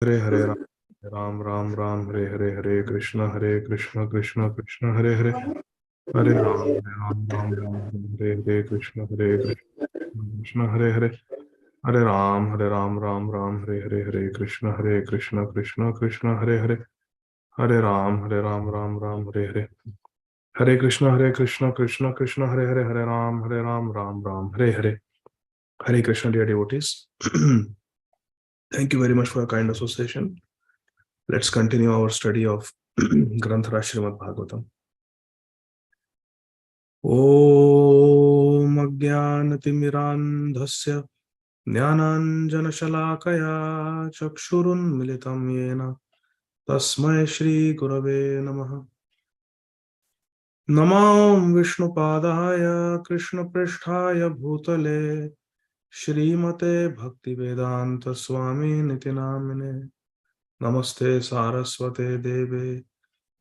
Hare Hare Ram Ram Ram Hare Hare, Hare Krishna Krishna Krishna Hare Hare, Hare Ram Ram Hare Krishna Krishna Hare Hare, Hare Ram Hare Hare, Hare Krishna Krishna Krishna Hare Hare, Hare Ram Hare Hare, Hare Krishna Krishna Hare Hare, Hare Ram Hare Hare, Hare Krishna. Dear devotees, thank you very much for your kind association. Let's continue our study of Granthara Srimad Bhagavatam. Om Ajnanatimirandhasya Jnananjanashalakaya Chakshurunmilitam Yena Tasmai Shri Gurave Namaha. Namam Vishnupadaya Krishna Pristhaya Bhutale Srimate Bhaktivedanta Swami Niti Namine Namaste Saraswate Deve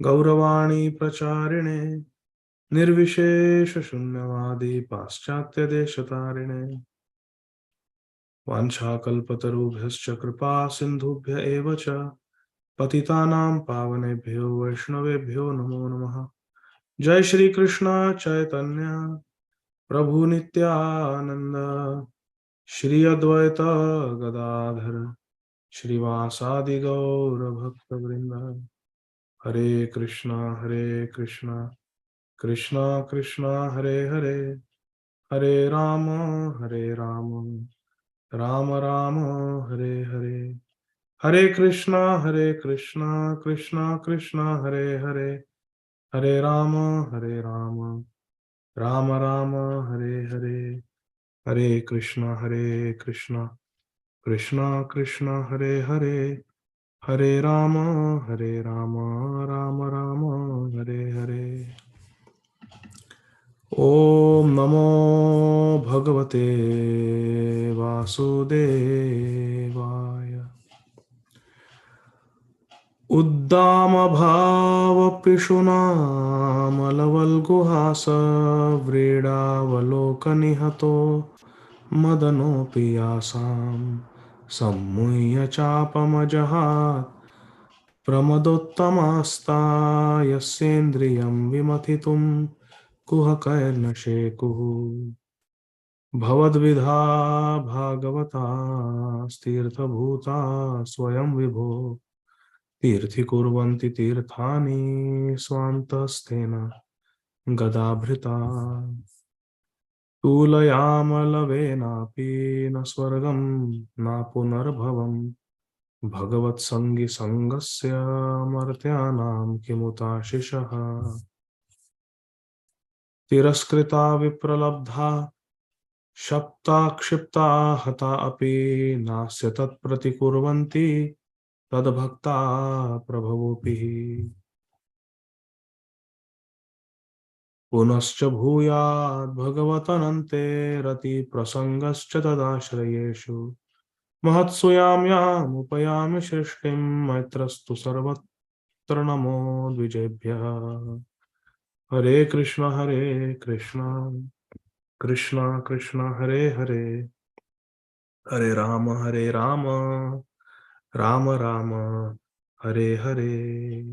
Gauravani Pracharine Nirvishesha Shunyavadi Paschatya Deshatharine Vanchakalpatarubhyascha Kripa Sindhubhya Evacha Patitanam Pavanebhyo Vaishnavebhyo Namo Namaha. Jai Shri Krishna Chaitanya Prabhu Nityananda Shri Advaita Gadadhara Shrivasadi Gaura Bhakta Vrinda. Hare Krishna Krishna Krishna Hare Hare, Hare Rama Rama Rama Hare Hare, Hare Krishna Krishna Krishna Hare Hare, Hare Rama Rama Rama Hare Hare, Hare Krishna Krishna Krishna Hare Hare, Hare Rama Rama Rama Hare Hare. Om Namo Bhagavate Vasudevaya. Uddama Bhava Pishuna Malaval Guhasa Vreda Valokanihato Madano Piyasam Sammuya Chapamajahat Pramadottamaasta Yasendriyam Vimathitum Kuhakairna Shekuhu Bhavadvidha Bhagavata Stirthabhuta Swayam Vibho Tirthi Kurvanti Tirthani Swantasthena Gadabhrita Tulayamalave na Swargam na Punarbhavam Bhagavat Sangi Sangasya Martyanam Kimutashishaha Tiraskrita Vipralabdha Shapta Kshipta Hata Api Nasya Tat Pratikurvanti Tad Bhakta Prabhavopi Punascha Bhuyad Bhagavatanante Rati Prasangascha Tadashrayeshu Mahatsuyamyam Upayami Shrishtim Maitrastu Sarvatra Namo Dvijebhya. Hare Krishna Krishna Krishna Hare Hare, Hare Rama Rama Rama Hare Hare.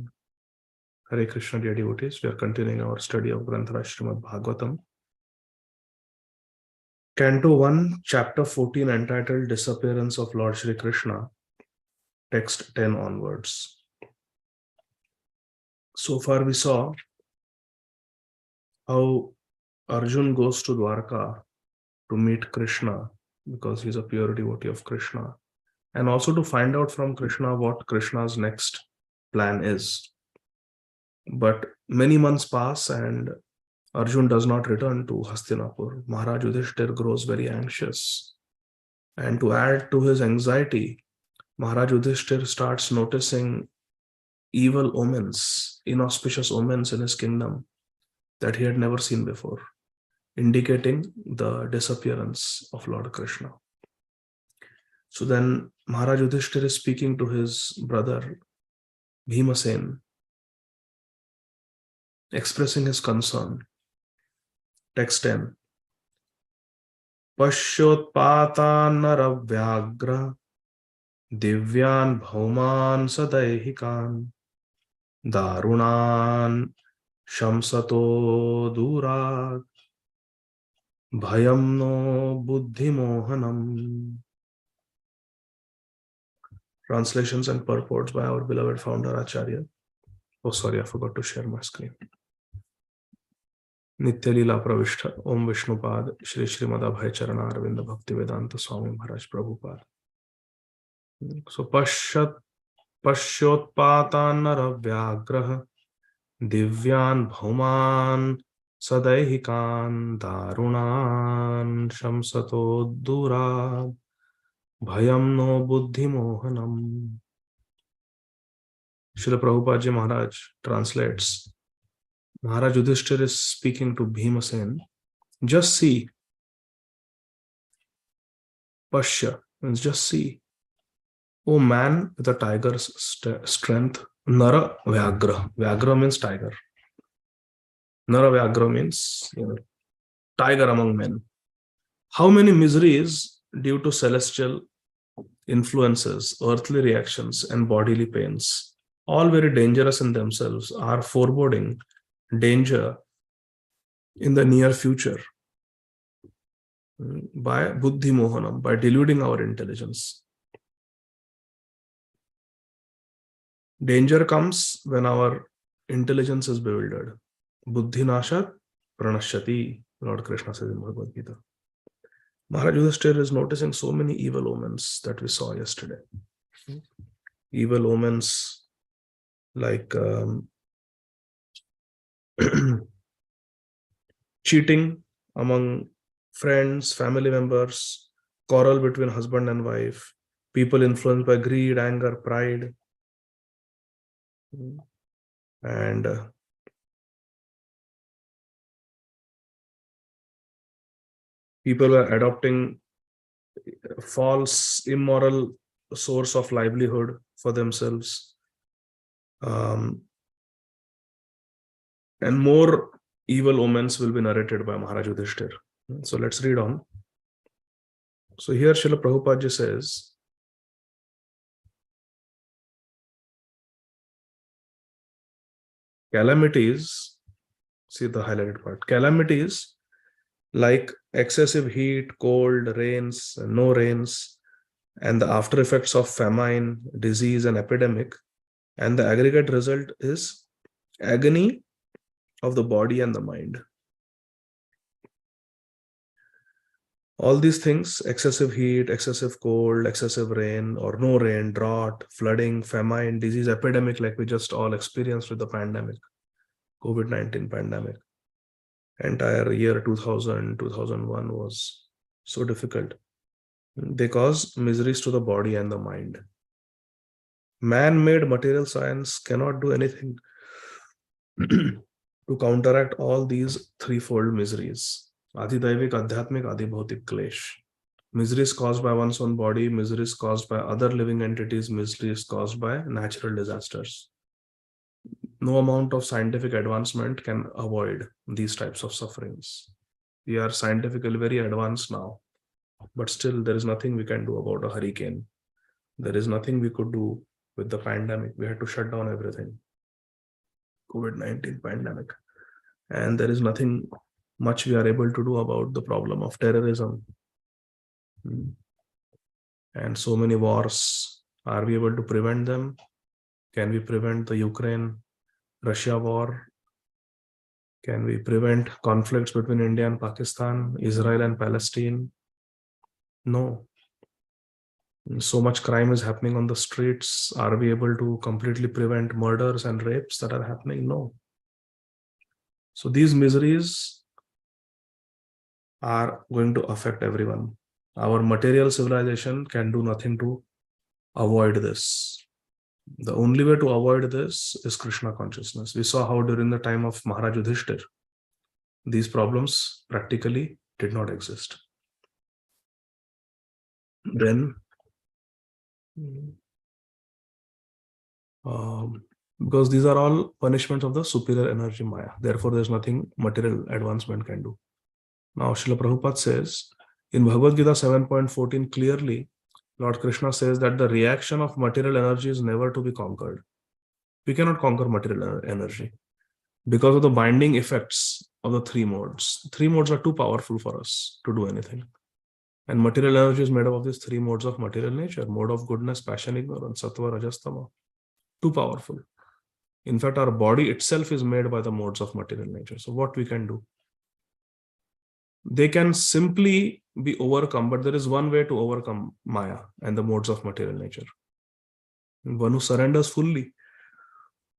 Hare Krishna, dear devotees. We are continuing our study of Granthara Srimad Bhagavatam. Canto 1, Chapter 14, entitled Disappearance of Lord Shri Krishna, text 10 onwards. So far we saw how Arjuna goes to Dwarka to meet Krishna because he is a pure devotee of Krishna, and also to find out from Krishna what Krishna's next plan is. But many months pass and Arjuna does not return to Hastinapur. Maharaja Yudhishthira grows very anxious. And to add to his anxiety, Maharaja Yudhishthira starts noticing evil omens, inauspicious omens in his kingdom that he had never seen before, indicating the disappearance of Lord Krishna. So then Maharaja Yudhishthira is speaking to his brother Bhimasen, expressing his concern. Text 10. Pashyotpata naravyagra Divyan bhauman sadaihikan darunan shamsato durat bhayam no buddhi mohanam. Translations and purports by our beloved founder Acharya. Oh, sorry, I forgot to share my screen. Nitya Leela Pravishtha Om Vishnupad Shri Srīmad Abhay Charana Arvinda Bhakti Vedanta Swami Maharaj Prabhupada. So Pashyotpatan Naravyagraha Divyan Bhauman Sadaihikan Darunan Shamsato Dura Bhayam no Buddhi Mohanam. Srila Prabhupada Ji Maharaj translates. Maharaja Yudhishthira is speaking to Bhimasen. Just see. Pashya means just see. O man with a tiger's strength. Nara Vyagra. Vyagra means tiger. Nara Vyagra means tiger among men. How many miseries due to celestial influences, earthly reactions, and bodily pains, all very dangerous in themselves, are foreboding danger in the near future by buddhi mohanam, by deluding our intelligence. Danger comes when our intelligence is bewildered. Buddhi nashat pranashyati, Lord Krishna says in Bhagavad Gita. Maharaja Yudhishthira is noticing so many evil omens that we saw yesterday. Evil omens like cheating among friends, family members, quarrel between husband and wife, people influenced by greed, anger, pride, and people are adopting false, immoral source of livelihood for themselves. And more evil omens will be narrated by Maharaja Yudhishthira. So let's read on. So here Srila Prabhupada ji says, calamities, see the highlighted part, calamities like excessive heat, cold, rains, no rains, and the after effects of famine, disease, and epidemic, and the aggregate result is agony of the body and the mind. All these things, excessive heat, excessive cold, excessive rain or no rain, drought, flooding, famine, disease, epidemic, like we just all experienced with the pandemic, COVID-19 pandemic. Entire year 2000, 2001 was so difficult. They cause miseries to the body and the mind. Man-made material science cannot do anything to counteract all these threefold miseries. Ādi daivik, adhyatmik, ādi bhautik klesh. Miseries caused by one's own body, miseries caused by other living entities, miseries caused by natural disasters. No amount of scientific advancement can avoid these types of sufferings. We are scientifically very advanced now, but still there is nothing we can do about a hurricane. There is nothing we could do with the pandemic. We had to shut down everything. COVID-19 pandemic. And there is nothing much we are able to do about the problem of terrorism. And so many wars. Are we able to prevent them? Can we prevent the Ukraine-Russia war? Can we prevent conflicts between India and Pakistan, Israel and Palestine? No. So much crime is happening on the streets. Are we able to completely prevent murders and rapes that are happening? No. So these miseries are going to affect everyone. Our material civilization can do nothing to avoid this. The only way to avoid this is Krishna consciousness. We saw how during the time of Maharaja Yudhishthira, these problems practically did not exist. Then, because these are all punishments of the superior energy Maya. Therefore, there's nothing material advancement can do. Now, Srila Prabhupada says in Bhagavad Gita 7.14 clearly Lord Krishna says that the reaction of material energy is never to be conquered. We cannot conquer material energy because of the binding effects of the three modes. Three modes are too powerful for us to do anything. And material energy is made up of these three modes of material nature: mode of goodness, passion, ignorance, sattva, rajas, tama. Too powerful. In fact, our body itself is made by the modes of material nature. So what we can do? They can simply be overcome, but there is one way to overcome Maya and the modes of material nature. One who surrenders fully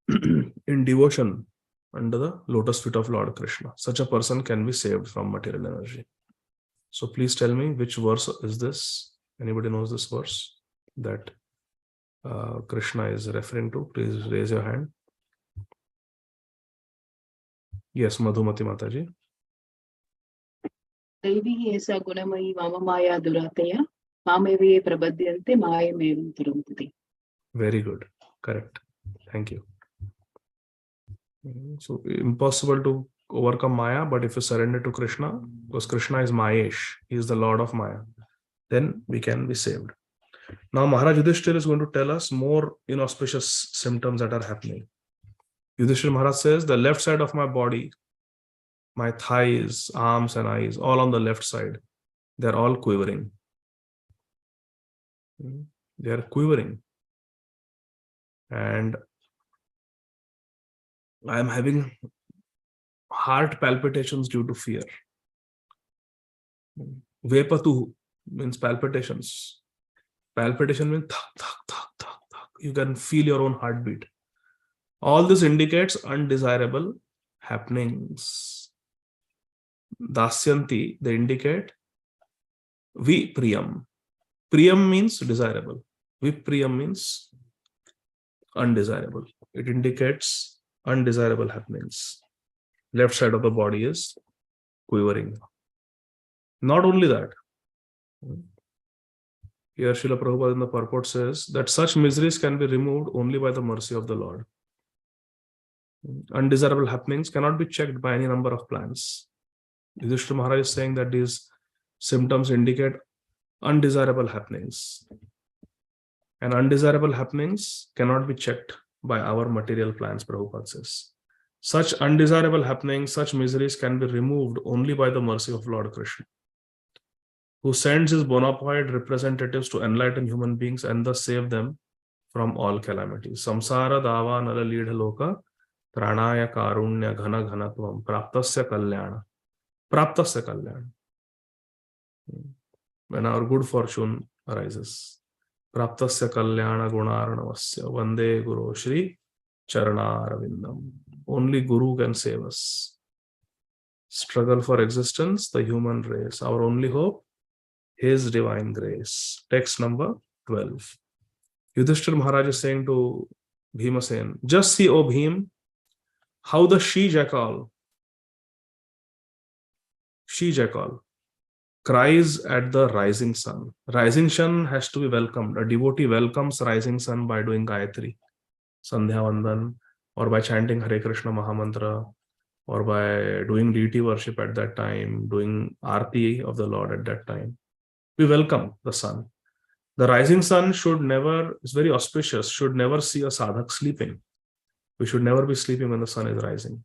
in devotion under the lotus feet of Lord Krishna. Such a person can be saved from material energy. So please tell me, which verse is this? Anybody knows this verse that Krishna is referring to? Please raise your hand. Yes, Madhumati Mataji. Devi esa gunamayi mama maya durataya mameviye prabhadyante mayamevam taranti. Very good. Correct. Thank you. So impossible to overcome Maya, but if you surrender to Krishna, because Krishna is Mayesh, he is the Lord of Maya, then we can be saved. Now Maharaja Yudhishthira is going to tell us more inauspicious symptoms that are happening. Yudhishthira Maharaj says, the left side of my body, my thighs, arms and eyes, all on the left side, they're all quivering. They are quivering. And I am having heart palpitations due to fear. Vepatu means palpitations. Palpitation means thak, thak, thak, thak, thak. You can feel your own heartbeat. All this indicates undesirable happenings. Dasyanti, they indicate vipriyam. Priyam means desirable. Vipriyam means undesirable. It indicates undesirable happenings. Left side of the body is quivering. Not only that, here Srila Prabhupada in the purport says that such miseries can be removed only by the mercy of the Lord. Undesirable happenings cannot be checked by any number of plans. Yudhishthira Maharaj is saying that these symptoms indicate undesirable happenings. And undesirable happenings cannot be checked by our material plans, Prabhupada says. Such undesirable happenings, such miseries can be removed only by the mercy of Lord Krishna, who sends his bona fide representatives to enlighten human beings and thus save them from all calamities. Samsara dava nala leedha loka pranaya karunya ghana ghanatvam praptasya kalyana. Praptasya kalyana. When our good fortune arises. Praptasya kalyana gunarnavasya vande guru shri charanaravindam. Only Guru can save us. Struggle for existence, the human race. Our only hope, His divine grace. Text number 12. Yudhishthira Maharaj is saying to Bhimasen, just see, O Bhim, how the she-jackal cries at the rising sun. Rising sun has to be welcomed. A devotee welcomes rising sun by doing Gayatri, Sandhya Vandan, or by chanting Hare Krishna Mahamantra, or by doing deity worship at that time, doing Aarti of the Lord at that time. We welcome the sun. The rising sun should never, it's very auspicious, should never see a sadhak sleeping. We should never be sleeping when the sun is rising.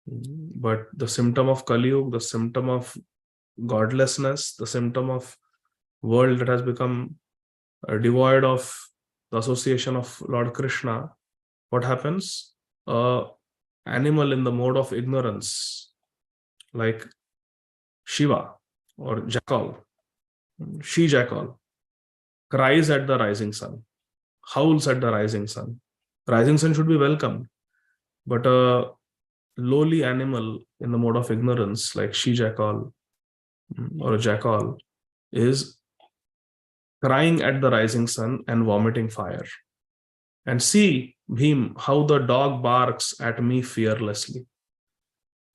But the symptom of Kali Yuga, the symptom of godlessness, the symptom of world that has become devoid of the association of Lord Krishna, what happens? Animal in the mode of ignorance, like Shiva or jackal, she-jackal, cries at the rising sun, howls at the rising sun. Rising sun should be welcomed, but a lowly animal in the mode of ignorance, like she-jackal or a jackal, is crying at the rising sun and vomiting fire. And see, Bhim, how the dog barks at me fearlessly.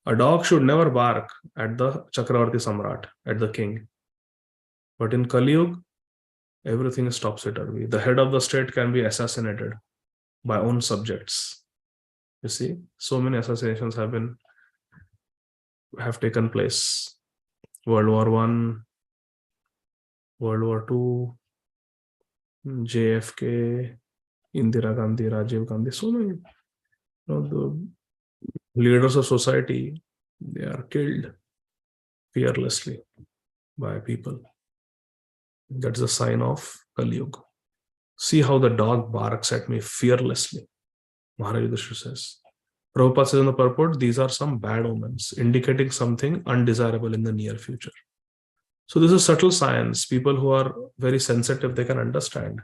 A dog should never bark at the Chakravarti Samrat, at the king. But in Kali Yuga, everything is topsy-turvy. The head of the state can be assassinated by own subjects. You see, so many assassinations have taken place. World War I, World War II, JFK, Indira Gandhi, Rajiv Gandhi, so many, the leaders of society, they are killed fearlessly by people. That's a sign of Kali Yuga. See how the dog barks at me fearlessly, Maharaja Yudhishthira says. Prabhupada says in the purport, these are some bad omens, indicating something undesirable in the near future. So this is subtle science. People who are very sensitive, they can understand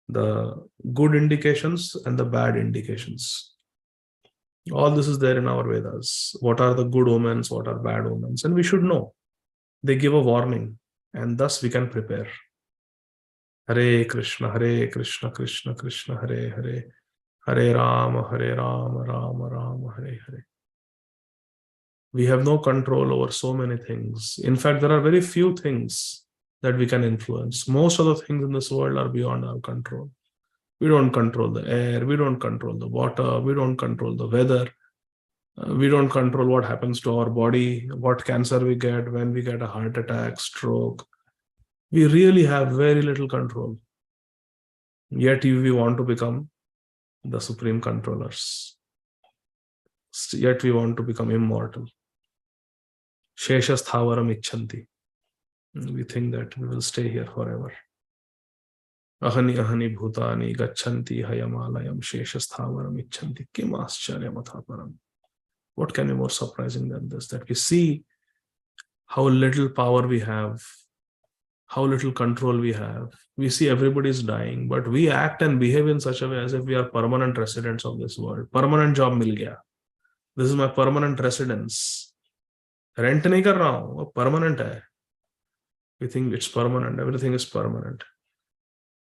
the good indications and the bad indications. All this is there in our Vedas. What are the good omens? What are bad omens? And we should know. They give a warning, and thus we can prepare. Hare Krishna, Krishna Krishna, Hare Hare, Hare Rama, Rama Rama, Hare Hare. We have no control over so many things. In fact, there are very few things that we can influence. Most of the things in this world are beyond our control. We don't control the air, we don't control the water, we don't control the weather, we don't control what happens to our body, what cancer we get, when we get a heart attack, stroke. We really have very little control. Yet we want to become the supreme controllers. Yet we want to become immortal. Sheshasthavaram icchanti. We think that we will stay here forever. Ahani ahani bhutani gacchanti hayamalayam sheshasthavaram icchanti kim ascharya mathaparam. What can be more surprising than this? That we see how little power we have, how little control we have. We see everybody is dying, but we act and behave in such a way as if we are permanent residents of this world. Permanent job mil gaya. This is my permanent residence. Rent nahi kar raha hu, permanent hai. We think it's permanent. Everything is permanent.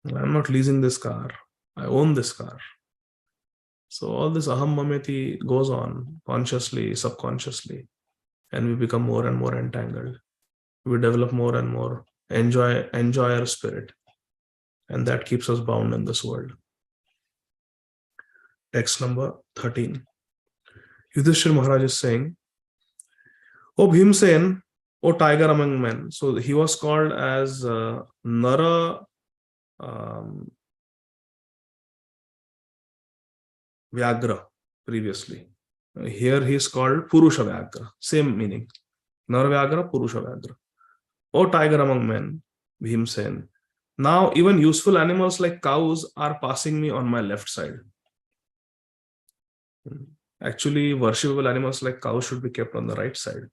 I'm not leasing this car. I own this car. So all this aham mameti goes on consciously, subconsciously, and we become more and more entangled. We develop more and more enjoyer spirit, and that keeps us bound in this world. Text number 13. Yudhishthira Maharaj is saying, O Bhimsen, O tiger among men. So he was called as Nara Vyagra previously. Here he is called Purusha Vyagra. Same meaning. Nara Vyagra, Purusha Vyagra. O tiger among men, Bhimsen. Now even useful animals like cows are passing me on my left side. Actually, worshipable animals like cows should be kept on the right side.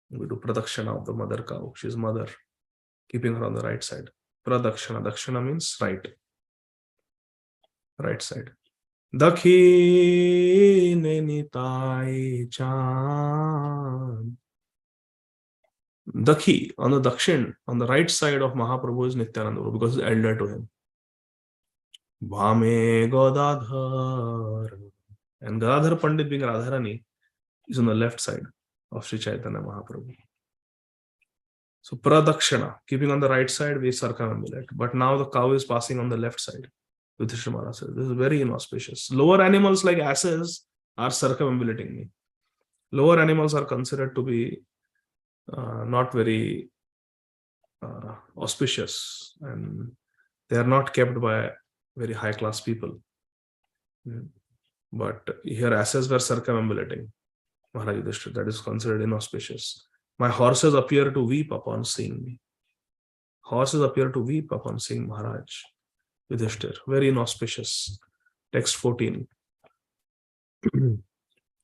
We do pradakshana of the mother cow. She is mother, keeping her on the right side. Pradakshana. Dakshana means right. Right side. Dakhi nenitai chan. Dakhi, on the Dakshin, on the right side of Mahaprabhu is Nityananda Prabhu because he's elder to him. Bhame Gadādhara. And Gadādhara Pandit being Radharani is on the left side of Sri Chaitanya Mahaprabhu. So Pradakshana, keeping on the right side, we circumambulate. But now the cow is passing on the left side. Yudhishthira Maharaj says, this is very inauspicious. Lower animals like asses are circumambulating me. Lower animals are considered to be not very auspicious, and they are not kept by very high class people. But here asses were circumambulating Maharaja Yudhishthira. That is considered inauspicious. My horses appear to weep upon seeing me. Horses appear to weep upon seeing Maharaj Yudhishthira. Very inauspicious. Text 14.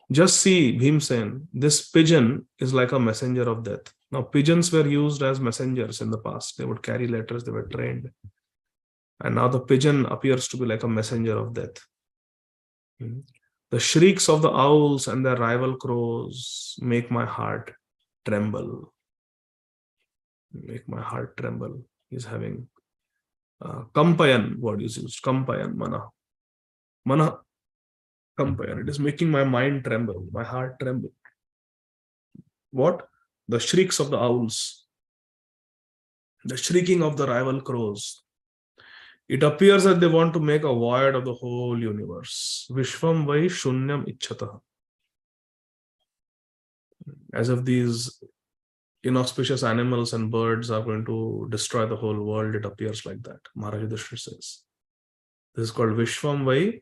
Just see, Bhimsen, this pigeon is like a messenger of death. Now, pigeons were used as messengers in the past. They would carry letters, they were trained. And now the pigeon appears to be like a messenger of death. The shrieks of the owls and their rival crows make my heart tremble. Make my heart tremble. He's having Kampayan, word is used. Kampayan, mana. Mana. Kampayan. It is making my mind tremble, my heart tremble. What? The shrieks of the owls, the shrieking of the rival crows. It appears that they want to make a void of the whole universe. Vishvam vai shunyam icchata. As if these inauspicious animals and birds are going to destroy the whole world. It appears like that. Maharaja Yudhishthira says. This is called Vishwam Vai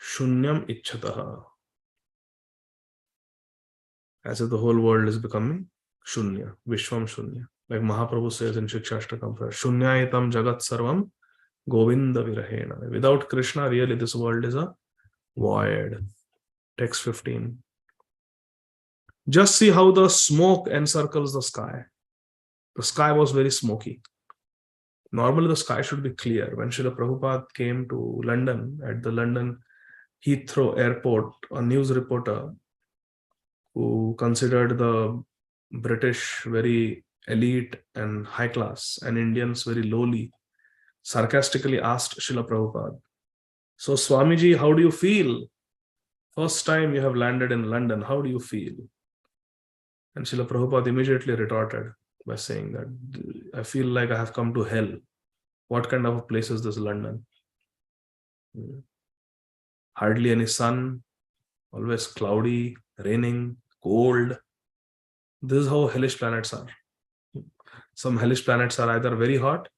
Shunyam Icchataha. As if the whole world is becoming Shunya, Vishwam Shunya. Like Mahaprabhu says in Shikshashtakam, Shunyayitam Jagat Sarvam Govinda Virahena. Without Krishna, really this world is a void. Text 15. Just see how the smoke encircles the sky. The sky was very smoky. Normally the sky should be clear. When Srila Prabhupada came to London, at the London Heathrow airport, a news reporter who considered the British very elite and high class and Indians very lowly, sarcastically asked Srila Prabhupada, "So Swamiji, how do you feel? First time you have landed in London, how do you feel?" And Srila Prabhupada immediately retorted by saying that, "I feel like I have come to hell. What kind of a place is this London? Hardly any sun, always cloudy, raining, cold. This is how hellish planets are. Some hellish planets are either very hot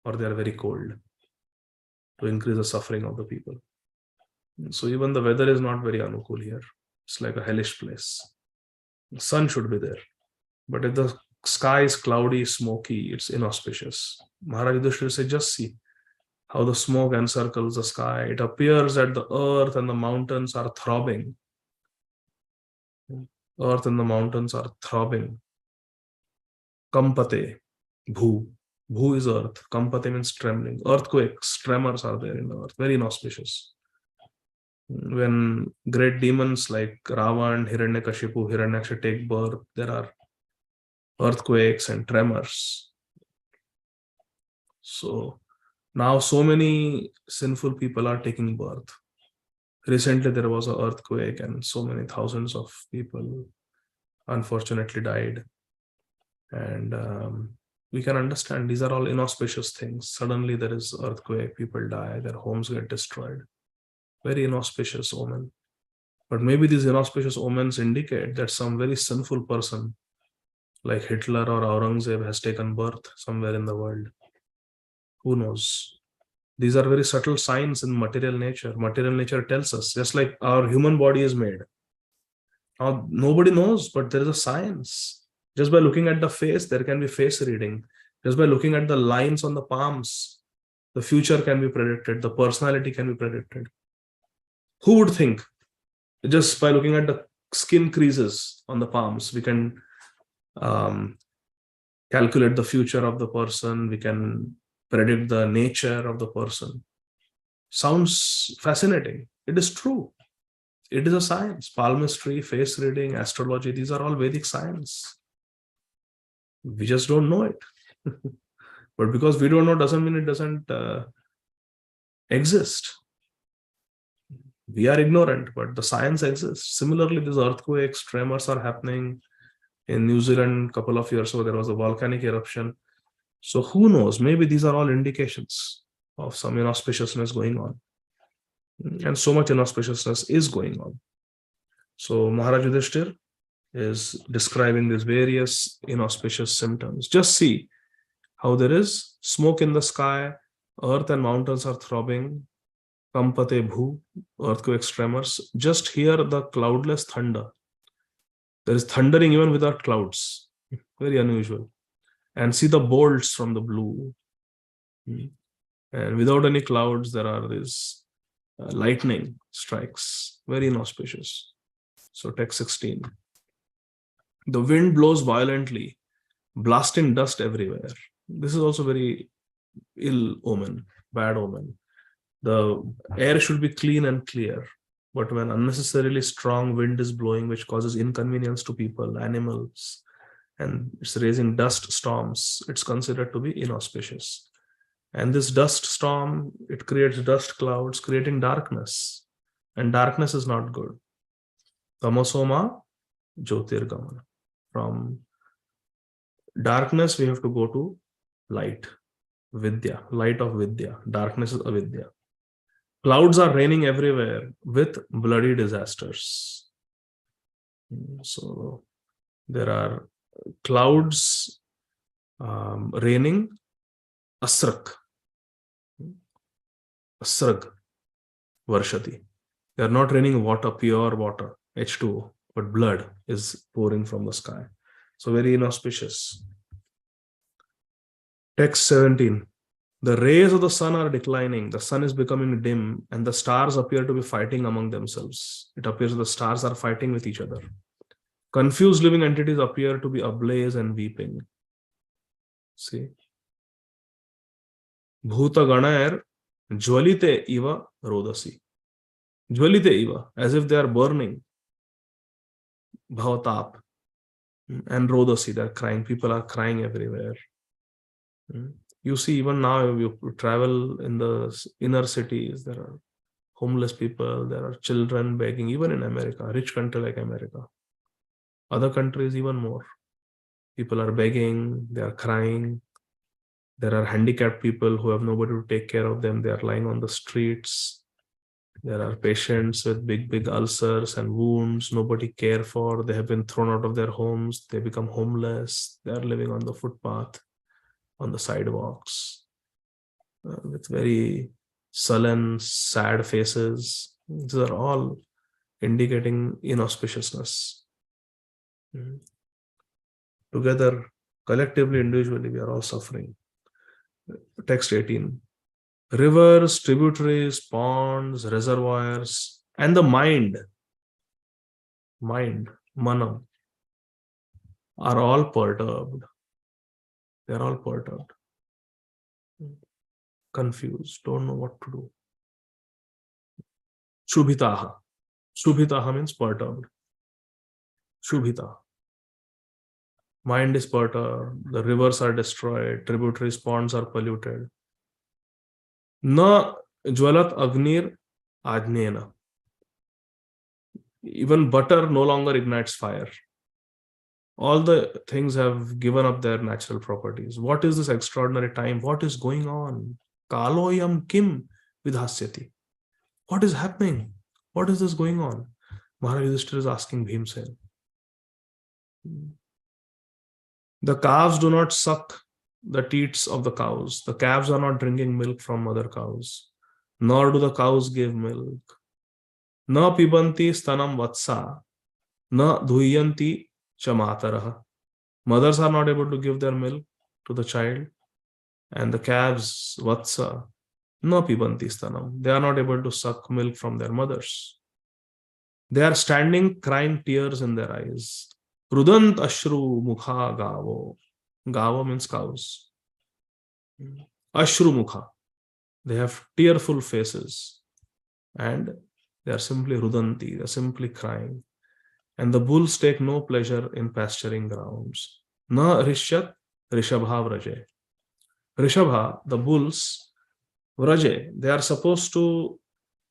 or they are very cold to increase the suffering of the people. So even the weather is not very anukul here. It's like a hellish place. The sun should be there. But if the sky is cloudy, smoky, it's inauspicious. Maharaja Yudhishthira said, just see how the smoke encircles the sky. It appears that the earth and the mountains are throbbing. Earth and the mountains are throbbing. Kampate, bhu. Bhu is earth. Kampate means trembling. Earthquakes, tremors are there in the earth. Very inauspicious. When great demons like Ravan, Hiranyakashipu, Hiranyaksha take birth, there are earthquakes and tremors. So now so many sinful people are taking birth. Recently there was an earthquake and so many thousands of people unfortunately died. And we can understand these are all inauspicious things. Suddenly there is earthquake, people die, their homes get destroyed. Very inauspicious omen. But maybe these inauspicious omens indicate that some very sinful person like Hitler or Aurangzeb has taken birth somewhere in the world. Who knows? These are very subtle signs in material nature. Material nature tells us, just like our human body is made. Now, nobody knows, but there is a science. Just by looking at the face, there can be face reading. Just by looking at the lines on the palms, the future can be predicted, the personality can be predicted. Who would think? Just by looking at the skin creases on the palms, we can calculate the future of the person, we can predict the nature of the person. Sounds fascinating. It is true. It is a science. Palmistry, face reading, astrology, these are all Vedic science. We just don't know it. But because we don't know doesn't mean it doesn't exist. We are ignorant, but the science exists. Similarly, these earthquakes, tremors are happening. In New Zealand, a couple of years ago, there was a volcanic eruption. So who knows? Maybe these are all indications of some inauspiciousness going on. And so much inauspiciousness is going on. So Maharaja Yudhishthira is describing these various inauspicious symptoms. Just see how there is smoke in the sky, earth and mountains are throbbing, kampate bhu, earthquakes, tremors. Just hear the cloudless thunder. There is thundering even without clouds. Very unusual. And see the bolts from the blue. And without any clouds, there are these lightning strikes. Very inauspicious. So text 16. The wind blows violently, blasting dust everywhere. This is also very ill omen, bad omen. The air should be clean and clear. But when unnecessarily strong wind is blowing, which causes inconvenience to people, animals, and it's raising dust storms, it's considered to be inauspicious. And this dust storm, it creates dust clouds, creating darkness. And darkness is not good. Tamasoma Jyotirgamana. From darkness, we have to go to light. Vidya, light of Vidya. Darkness is avidya. Clouds are raining everywhere with bloody disasters. So there are clouds raining asrak. Asrag varshati. They are not raining water, pure water, H2O, but blood is pouring from the sky. So very inauspicious. Text 17. The rays of the sun are declining, the sun is becoming dim, and the stars appear to be fighting among themselves. It appears the stars are fighting with each other. Confused living entities appear to be ablaze and weeping. See? Bhuta ganair jwalite iva rodasi. Jwalite iva, as if they are burning. Bhavatap. And rodasi, they are crying. People are crying everywhere. You see, even now, if you travel in the inner cities, there are homeless people, there are children begging, even in America, a rich country like America. Other countries, even more. People are begging, they are crying. There are handicapped people who have nobody to take care of them. They are lying on the streets. There are patients with big ulcers and wounds, nobody care for. They have been thrown out of their homes. They become homeless. They are living on the footpath, on the sidewalks, with very sullen, sad faces. These are all indicating inauspiciousness. Together, collectively, individually, we are all suffering. Text 18. Rivers, tributaries, ponds, reservoirs, and the mind, manam, are all perturbed. They are all perturbed. Confused, don't know what to do. Shubhitaha. Shubhitaha means perturbed. Shubhita. Mind is perturbed, the rivers are destroyed, tributaries, ponds are polluted. Na jwalat agnir ajnena. Even butter no longer ignites fire. All the things have given up their natural properties. What is this extraordinary time? What is going on? Kaloyam kim vidhasyati. What is happening? What is this going on? Maharaja Yudhishthira is asking Bhimsen. The calves do not suck the teats of the cows. The calves are not drinking milk from mother cows. Nor do the cows give milk. Na pibanti stanam vatsa. Na dhuyanti chamataraha. Mothers are not able to give their milk to the child. And the calves, vatsa, na pibanti stanam. They are not able to suck milk from their mothers. They are standing crying tears in their eyes. Rudant ashru mukha gavo. Gavo means cows. Ashru mukha. They have tearful faces. And they are simply rudanti. They are simply crying. And the bulls take no pleasure in pasturing grounds. Na rishyat rishabha vraje. Rishabha, the bulls, vraje, they are supposed to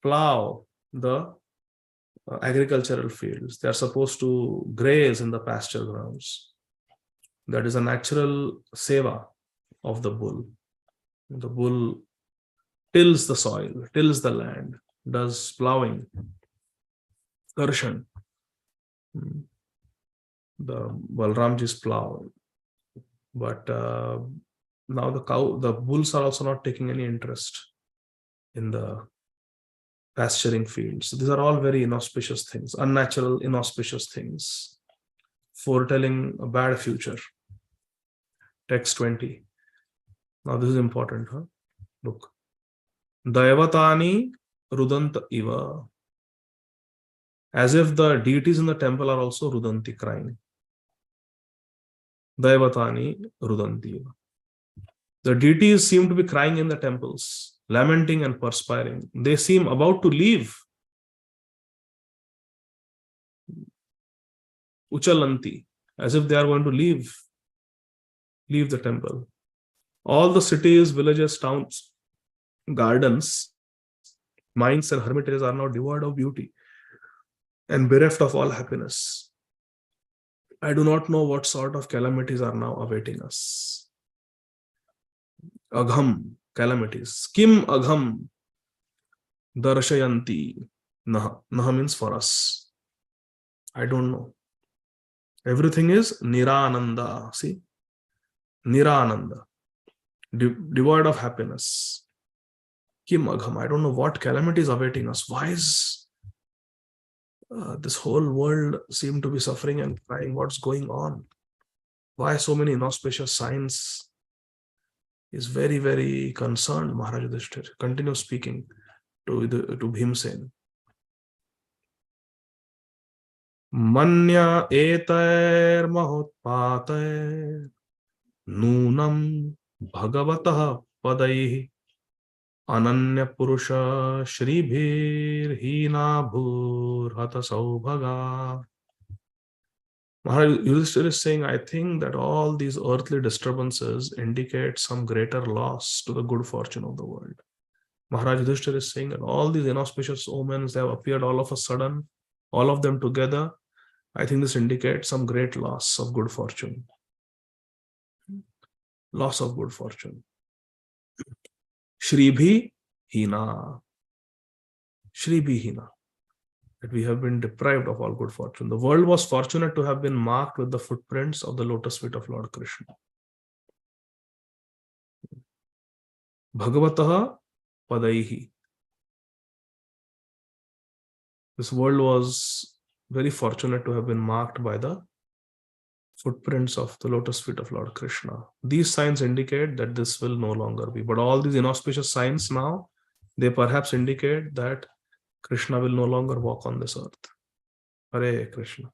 plow the agricultural fields. They are supposed to graze in the pasture grounds. That is a natural seva of the bull. The bull tills the soil, tills the land, does plowing, karshan. The Balramji's plow. But now the bulls are also not taking any interest in the pasturing fields. So these are all very inauspicious things, unnatural, inauspicious things, foretelling a bad future. Text 20. Now this is important. Look. Daivatani rudant iva. As if the deities in the temple are also rudanti, crying. Daivatani rudanti iva. The deities seem to be crying in the temples, lamenting and perspiring. They seem about to leave. Uchalanti, as if they are going to leave the temple. All the cities, villages, towns, gardens, mines and hermitages are now devoid of beauty and bereft of all happiness. I do not know what sort of calamities are now awaiting us. Agham, calamities. Kim agham darshayanti naha. Naha means for us. I don't know. Everything is Nirananda. See? Nirananda. Devoid of happiness. Kim Agham. I don't know what calamity is awaiting us. Why is this whole world seem to be suffering and crying? What's going on? Why so many inauspicious signs? Is very, very concerned. Maharaja Yudhishthira continues speaking to Bhimsen. Manya etair mahotpatair nunam bhagavatah padaihi ananya purusha shribhir hina bhur hata saubhaga. Maharaja Yudhishthira is saying, I think that all these earthly disturbances indicate some greater loss to the good fortune of the world. Maharaja Yudhishthira is saying that all these inauspicious omens, they have appeared all of a sudden, all of them together. I think this indicates some great loss of good fortune. Loss of good fortune. Shribhi hina. Shribhi hina. That we have been deprived of all good fortune. The world was fortunate to have been marked with the footprints of the lotus feet of Lord Krishna. Bhagavataha padaihi. This world was very fortunate to have been marked by the footprints of the lotus feet of Lord Krishna. These signs indicate that this will no longer be. But all these inauspicious signs now, they perhaps indicate that Krishna will no longer walk on this earth. Hare Krishna.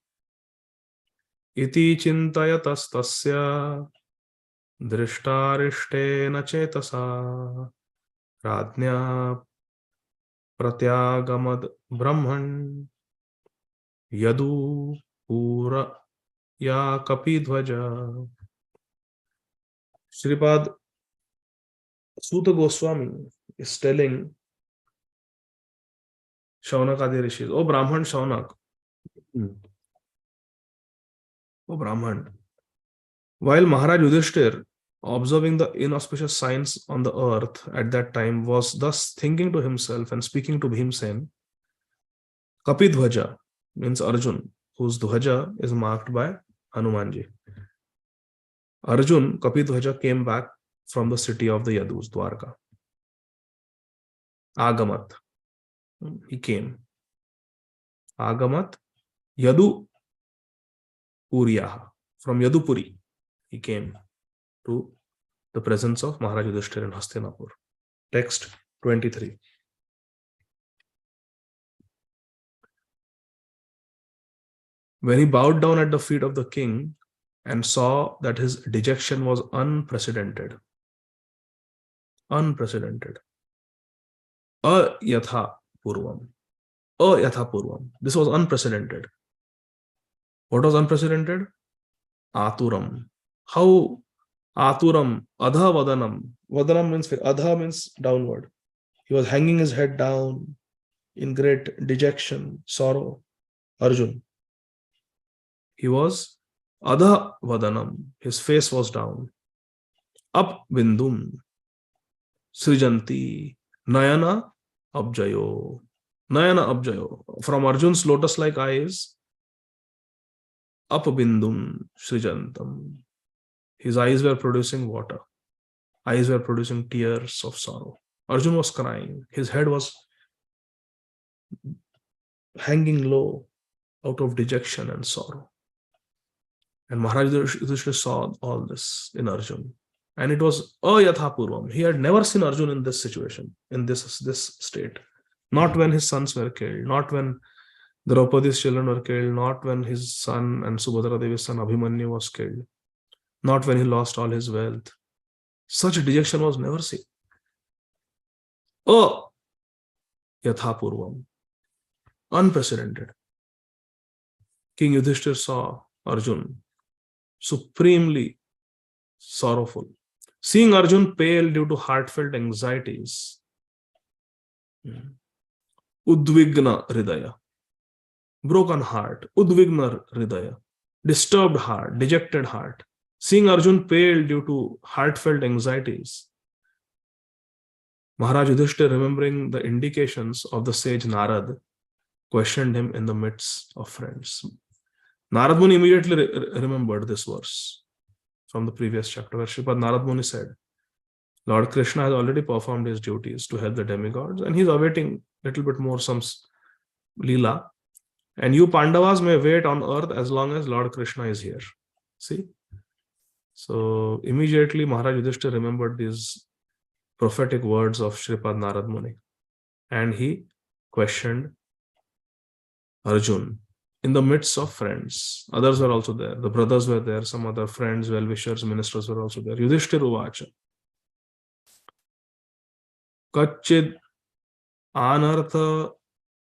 Iti chintayatastasya drishtarishtena chetasa radnya pratyagamad brahman Yadu pura ya kapidhvaja. Sripad Suta Goswami is telling Shaunak Adi Rishis, O Brahman Shaunak, O Brahman, while Maharaj Yudhishthira, observing the inauspicious signs on the earth at that time, was thus thinking to himself and speaking to Bhimsen, Kapidhvaja means Arjun, whose Dhwaja is marked by Hanumanji. Arjun, Kapidhvaja, came back from the city of the Yadus, Dwarka. Agamat. He came. Agamat Yadu Puriyaha. From Yadupuri, he came to the presence of Maharaja Yudhishthira in Hastinapur. Text 23. When he bowed down at the feet of the king and saw that his dejection was unprecedented. Unprecedented. Ayatha Purvam. Ayatha Purvam. This was unprecedented. What was unprecedented? Aturam. How Aturam, Adha Vadanam. Vadanam means Adha means downward. He was hanging his head down in great dejection, sorrow. Arjun. He was Adha Vadanam. His face was down. Up Bindum. Srijanti. Nayana Abjayo. Nayana Abjayo. From Arjun's lotus-like eyes, Up Bindum Srijantam. His eyes were producing water. Eyes were producing tears of sorrow. Arjun was crying. His head was hanging low out of dejection and sorrow. And Maharaja Yudhishthira saw all this in Arjun. And it was Ayatha Purvam. He had never seen Arjun in this situation, in this state. Not when his sons were killed, not when Draupadi's children were killed, not when his son and Subhadra Devi's son Abhimanyu was killed, not when he lost all his wealth. Such dejection was never seen. Ayatha Purvam. Unprecedented. King Yudhishthira saw Arjun supremely sorrowful. Seeing Arjun pale due to heartfelt anxieties, Udvigna Hridaya, broken heart, Udvigna Hridaya, disturbed heart, dejected heart. Seeing Arjun pale due to heartfelt anxieties, Maharaj Yudhishthira, remembering the indications of the sage Narad, questioned him in the midst of friends. Narad Muni immediately remembered this verse from the previous chapter where Sripad Narad Muni said, Lord Krishna has already performed his duties to help the demigods and he's awaiting a little bit more some Leela. And you Pandavas may wait on earth as long as Lord Krishna is here. See? So immediately Maharaja Yudhishthira remembered these prophetic words of Sripad Narad Muni. And he questioned Arjuna in the midst of friends. Others were also there. The brothers were there. Some other friends, well-wishers, ministers were also there. Yudhishthira Uvacha. Kachid anartha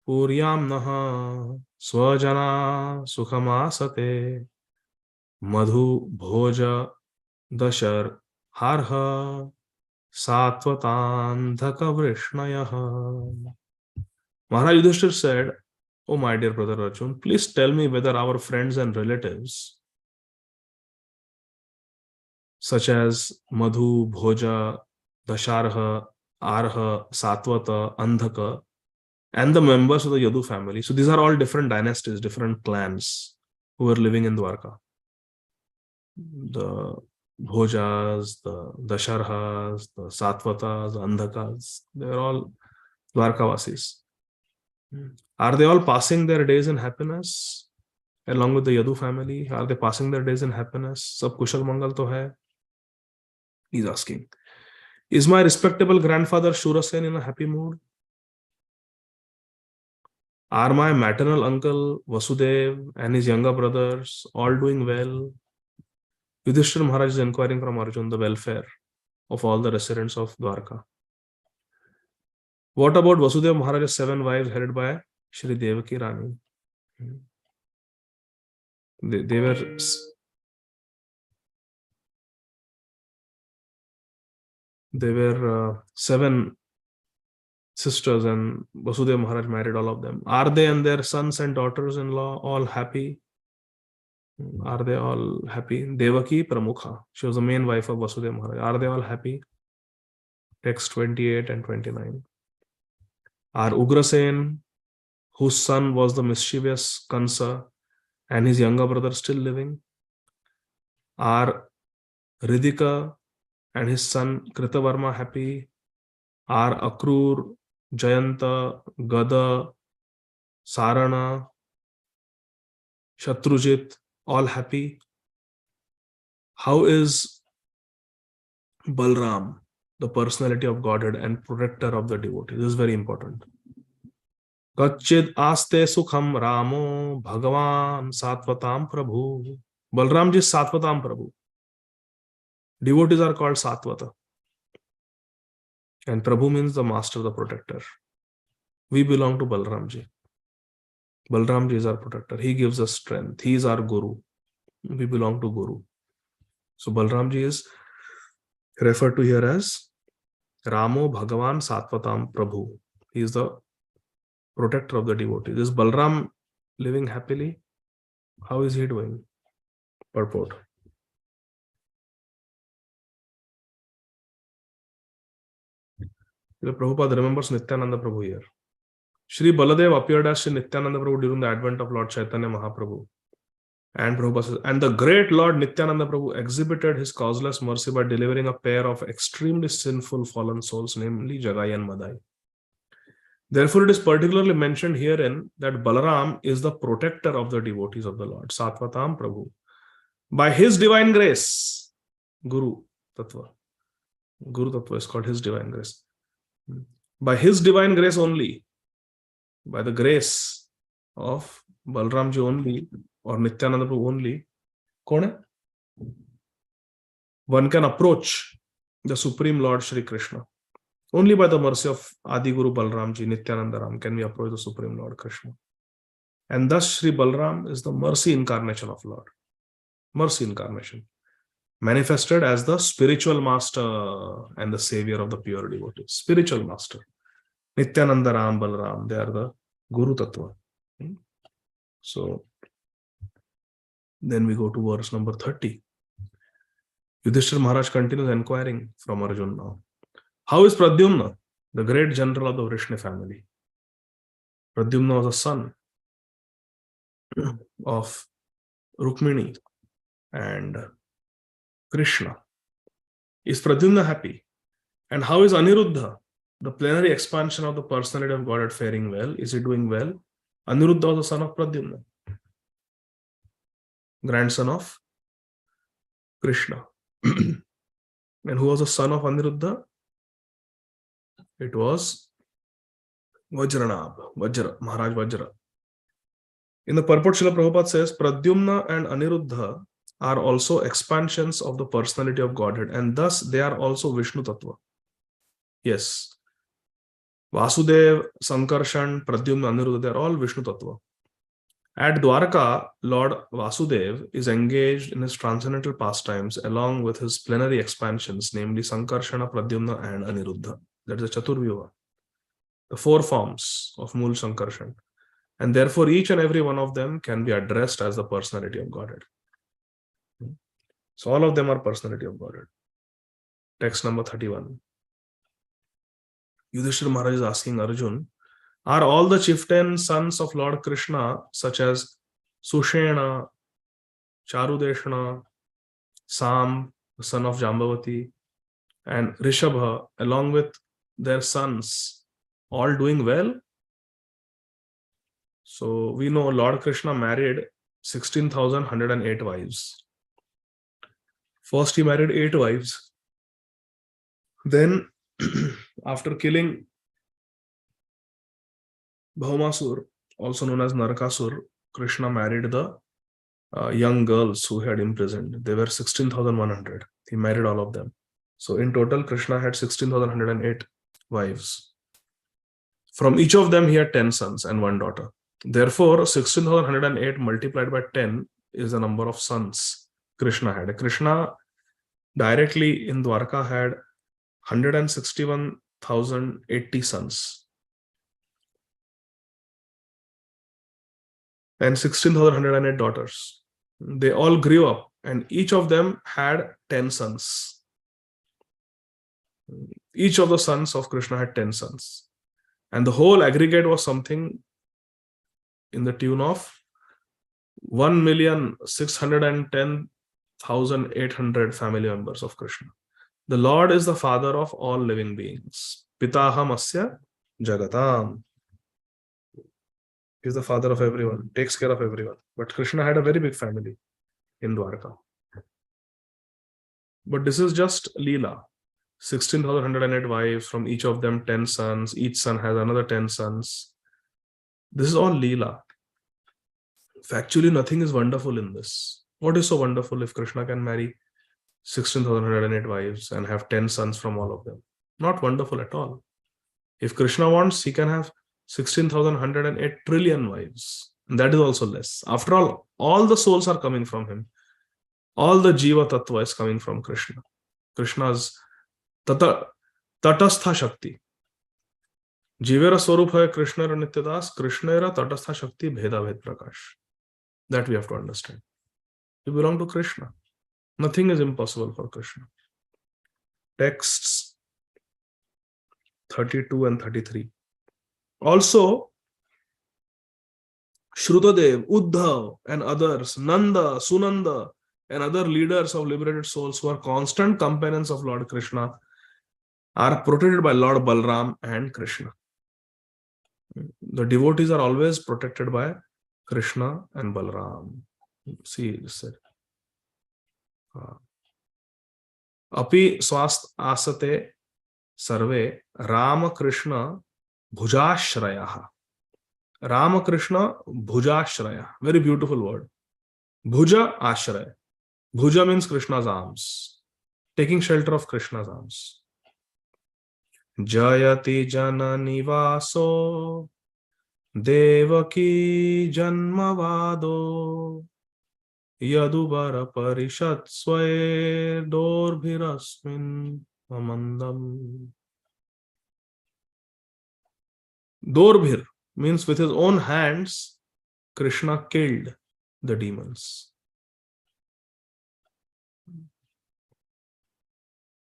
puryam naha swajana sukhamasate madhu bhoja dashar harha satvatandhaka vrishnayah. Maharaj Yudhishthira said, Oh, my dear brother Arjuna, please tell me whether our friends and relatives, such as Madhu, Bhoja, Dasharha, Arha, Satvata, Andhaka, and the members of the Yadu family. So these are all different dynasties, different clans who were living in Dwarka. The Bhojas, the Dasharhas, the Satvatas, the Andhakas, they are all Dwarkavasis. Are they all passing their days in happiness along with the Yadu family? Are they passing their days in happiness? Sab kushal mangal to hai? He's asking. Is my respectable grandfather Shurasen in a happy mood? Are my maternal uncle Vasudev and his younger brothers all doing well? Yudhishthira Maharaj is inquiring from Arjuna the welfare of all the residents of Dwarka. What about Vasudeva Maharaj's 7 wives headed by Shri Devaki Rani? They were There were 7 sisters and Vasudeva Maharaj married all of them. Are they and their sons and daughters-in-law all happy? Are they all happy? Devaki Pramukha, she was the main wife of Vasudeva Maharaj. Are they all happy? Text 28 and 29. Are Ugrasen, whose son was the mischievous Kansa, and his younger brother still living? Are Ridhika and his son Kritavarma happy? Are Akrur, Jayanta, Gada, Sarana, Shatrujit all happy? How is Balram, the personality of Godhead and protector of the devotees? This is very important. Kachid aste sukham Ramo Bhagavan Satvatam Prabhu. Balramji is Satvatam Prabhu. Devotees are called Satvata. And Prabhu means the master, the protector. We belong to Balramji. Balramji is our protector. He gives us strength. He is our Guru. We belong to Guru. So Balramji is referred to here as Ramo Bhagavan Satvatam Prabhu. He is the protector of the devotees. Is Balram living happily? How is he doing? Purport. Prabhupada remembers Nityananda Prabhu here. Shri Baladev appeared as Shri Nityananda Prabhu during the advent of Lord Chaitanya Mahaprabhu. And Prabhupada says, and the great Lord Nityananda Prabhu exhibited his causeless mercy by delivering a pair of extremely sinful fallen souls, namely Jagai and Madai. Therefore, it is particularly mentioned herein that Balaram is the protector of the devotees of the Lord, Satvatam Prabhu. By his divine grace, Guru Tattva is called his divine grace. By his divine grace only, by the grace of Balramji only, or Nityananda Prabhu only, one can approach the Supreme Lord Shri Krishna. Only by the mercy of Ādi Guru Balramji, Nityananda Ram, can we approach the Supreme Lord Krishna. And thus Shri Balram is the mercy incarnation of Lord. Mercy incarnation. Manifested as the spiritual master and the savior of the pure devotees. Spiritual master. Nityananda Ram, Balram, they are the Guru Tattva. So, then we go to verse number 30. Yudhishthira Maharaj continues inquiring from Arjuna now. How is Pradyumna, the great general of the Vrishni family? Pradyumna was a son of Rukmini and Krishna. Is Pradyumna happy? And how is Aniruddha, the plenary expansion of the personality of Godhead, faring well? Is he doing well? Aniruddha was the son of Pradyumna, grandson of Krishna. And who was the son of Aniruddha? It was Vajranab, Maharaj Vajra. In the purport, Srila Prabhupada says, Pradyumna and Aniruddha are also expansions of the personality of Godhead, and thus they are also Vishnu Tattva. Yes. Vasudev, Sankarshan, Pradyumna, Aniruddha, they are all Vishnu Tattva. At Dwarka, Lord Vasudev is engaged in his transcendental pastimes along with his plenary expansions, namely Sankarshana, Pradyumna, and Aniruddha. That is the Chaturvyuha, the four forms of Mool Sankarshan. And therefore, each and every one of them can be addressed as the personality of Godhead. So all of them are personality of Godhead. Text number 31. Yudhishthira Maharaj is asking Arjuna, are all the chieftain sons of Lord Krishna, such as Sushena, Charudeshna, Sam, the son of Jambavati, and Rishabha, along with their sons, all doing well? So we know Lord Krishna married 16,108 wives. First he married 8 wives. Then after killing Bhaumasur, also known as Narakasur, Krishna married the young girls who had imprisoned. They were 16,100. He married all of them. So in total, Krishna had 16,108 wives. From each of them, he had 10 sons and 1 daughter. Therefore, 16,108 multiplied by 10 is the number of sons Krishna had. Krishna directly in Dwarka had 161,080 sons and 16,108 daughters. They all grew up and each of them had 10 sons. Each of the sons of Krishna had 10 sons. And the whole aggregate was something in the tune of 1,610,800 family members of Krishna. The Lord is the father of all living beings. Pitaham asya jagatam. He is the father of everyone, takes care of everyone. But Krishna had a very big family in Dwarka. But this is just Leela. 16,108 wives, from each of them 10 sons. Each son has another 10 sons. This is all Leela. Factually, nothing is wonderful in this. What is so wonderful if Krishna can marry 16,108 wives and have 10 sons from all of them? Not wonderful at all. If Krishna wants, he can have 16,108 trillion wives. And that is also less. After all the souls are coming from him. All the Jiva Tattva is coming from Krishna. Krishna's Tatastha Shakti. Jivera Swarupa Krishna Nityadas, Krishnera Tatastha Shakti Bheda Bhed Prakash. That we have to understand. You belong to Krishna. Nothing is impossible for Krishna. Texts 32 and 33. Also, Shrudadev, Uddhav, and others, Nanda, Sunanda, and other leaders of liberated souls who are constant companions of Lord Krishna are protected by Lord Balram and Krishna. The devotees are always protected by Krishna and Balram. See, this said. Api swast asate sarve Rama Krishna bhujashrayaha. Rama Krishna bhujashraya. Very beautiful word. Bhuja ashraya. Bhuja means Krishna's arms. Taking shelter of Krishna's arms. Jayati janani vaso devaki janmavado Yadu parishad swaye dorbhirasmin amandam. Dorbhir means with his own hands, Krishna killed the demons.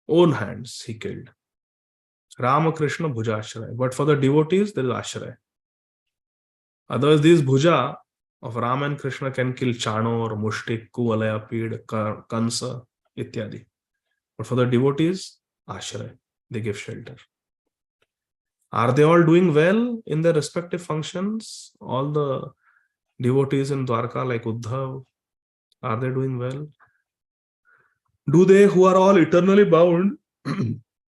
Own hands he killed. Rama Krishna Bhujashraya. But for the devotees, there is Ashraya. Otherwise, these Bhuja of Ram and Krishna can kill Chanor, Mushtik, Kuvalaya, Pid, Kansa, ityadi. But for the devotees, Ashray, they give shelter. Are they all doing well in their respective functions? All the devotees in Dwarka like Uddhav, are they doing well? Do they, who are all eternally bound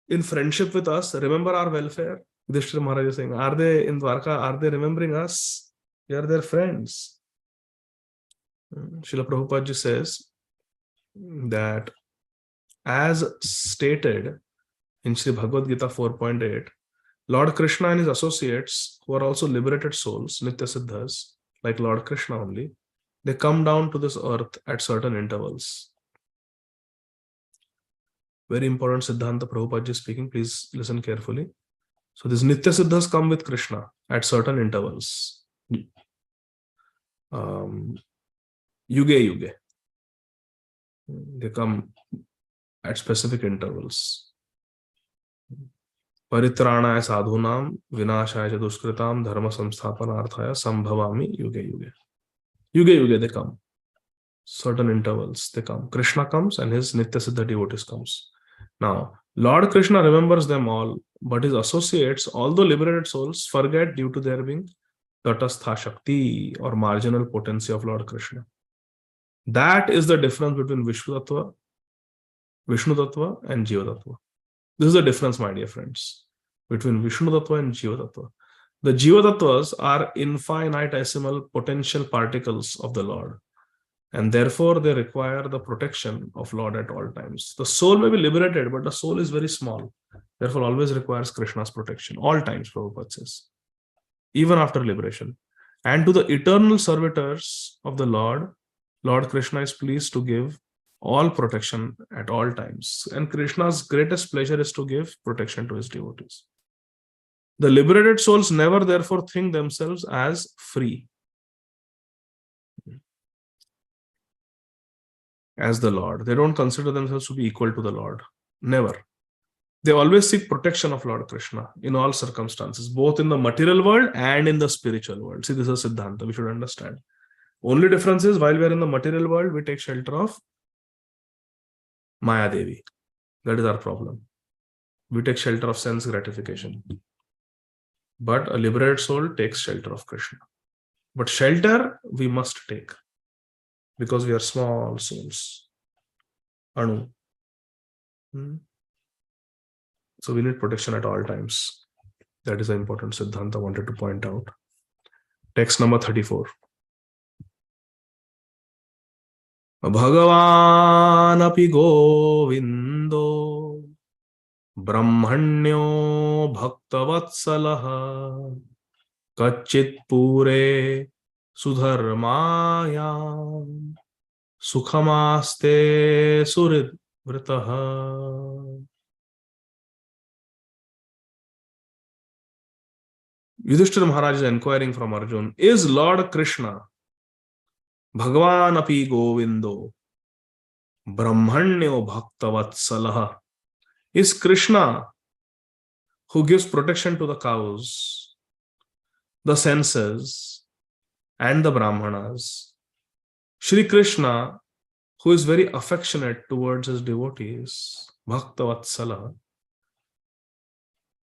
in friendship with us, remember our welfare? Yudhishthira Maharaj is saying, are they in Dwarka, are they remembering us? We are their friends. Srila Prabhupada ji says that as stated in Sri Bhagavad Gita 4.8, Lord Krishna and his associates, who are also liberated souls, Nitya Siddhas, like Lord Krishna only, they come down to this earth at certain intervals. Very important Siddhanta Prabhupada is speaking, please listen carefully. So these Nitya Siddhas come with Krishna at certain intervals. Yuge Yuge. They come at specific intervals. Paritranaya sadhunam vinashaya duskritam dharma samsthapanarthaya sambhavami yuge yuge. Yuge yuge they come. Certain intervals they come. Krishna comes and his Nitya Siddha devotees comes. Now, Lord Krishna remembers them all, but his associates, although liberated souls, forget due to their being Tatastha Shakti or marginal potency of Lord Krishna. That is the difference between Vishnu Tattva and Jiva Tattva. This is the difference, my dear friends, between Vishnu Tattva and Jiva Tattva. The Jiva Tattvas are infinitesimal potential particles of the Lord, and therefore they require the protection of Lord at all times. The soul may be liberated, but the soul is very small, therefore always requires Krishna's protection, all times, Prabhupada says, even after liberation. And to the eternal servitors of the Lord, Lord Krishna is pleased to give all protection at all times. And Krishna's greatest pleasure is to give protection to his devotees. The liberated souls never therefore think themselves as free as the Lord. They don't consider themselves to be equal to the Lord. Never. They always seek protection of Lord Krishna in all circumstances, both in the material world and in the spiritual world. See, this is a Siddhanta we should understand. Only difference is, while we are in the material world, we take shelter of Maya Devi. That is our problem. We take shelter of sense gratification. But a liberated soul takes shelter of Krishna. But shelter we must take, because we are small souls. Anu. So we need protection at all times. That is an important Siddhanta I wanted to point out. Text number 34. Bhagavan api govindo brahmanyo bhaktavatsalah kachit pure sudharmayam sukhamaste surid vritaha. Yudhishthira Maharaj is inquiring from Arjuna, is Lord Krishna Bhagavan api govindo brahmanyo bhaktavatsalah? Is Krishna, who gives protection to the cows, the senses, and the brahmanas, Shri Krishna, who is very affectionate towards his devotees, bhaktavatsalah,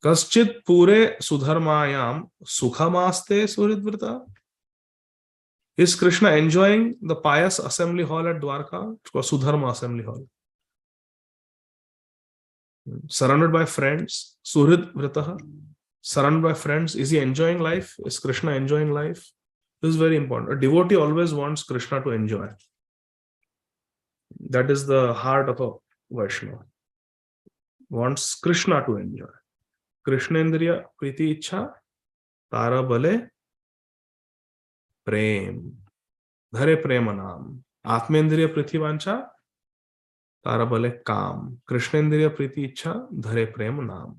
kaschit pure sudharmayam sukhamaste suridvrita? Is Krishna enjoying the pious assembly hall at Dwarka? It's called Sudharma assembly hall. Surrounded by friends, Suhrid Vritaha, surrounded by friends. Is he enjoying life? Is Krishna enjoying life? This is very important. A devotee always wants Krishna to enjoy. That is the heart of a Vaishnava. Wants Krishna to enjoy. Krishnendriya Priti Ichha Tara Bale Prem Dhare Premanam Atmendriya Priti Vancha Tara Bale Kam Krishnendriya Priti Ichha Dhare Premanam.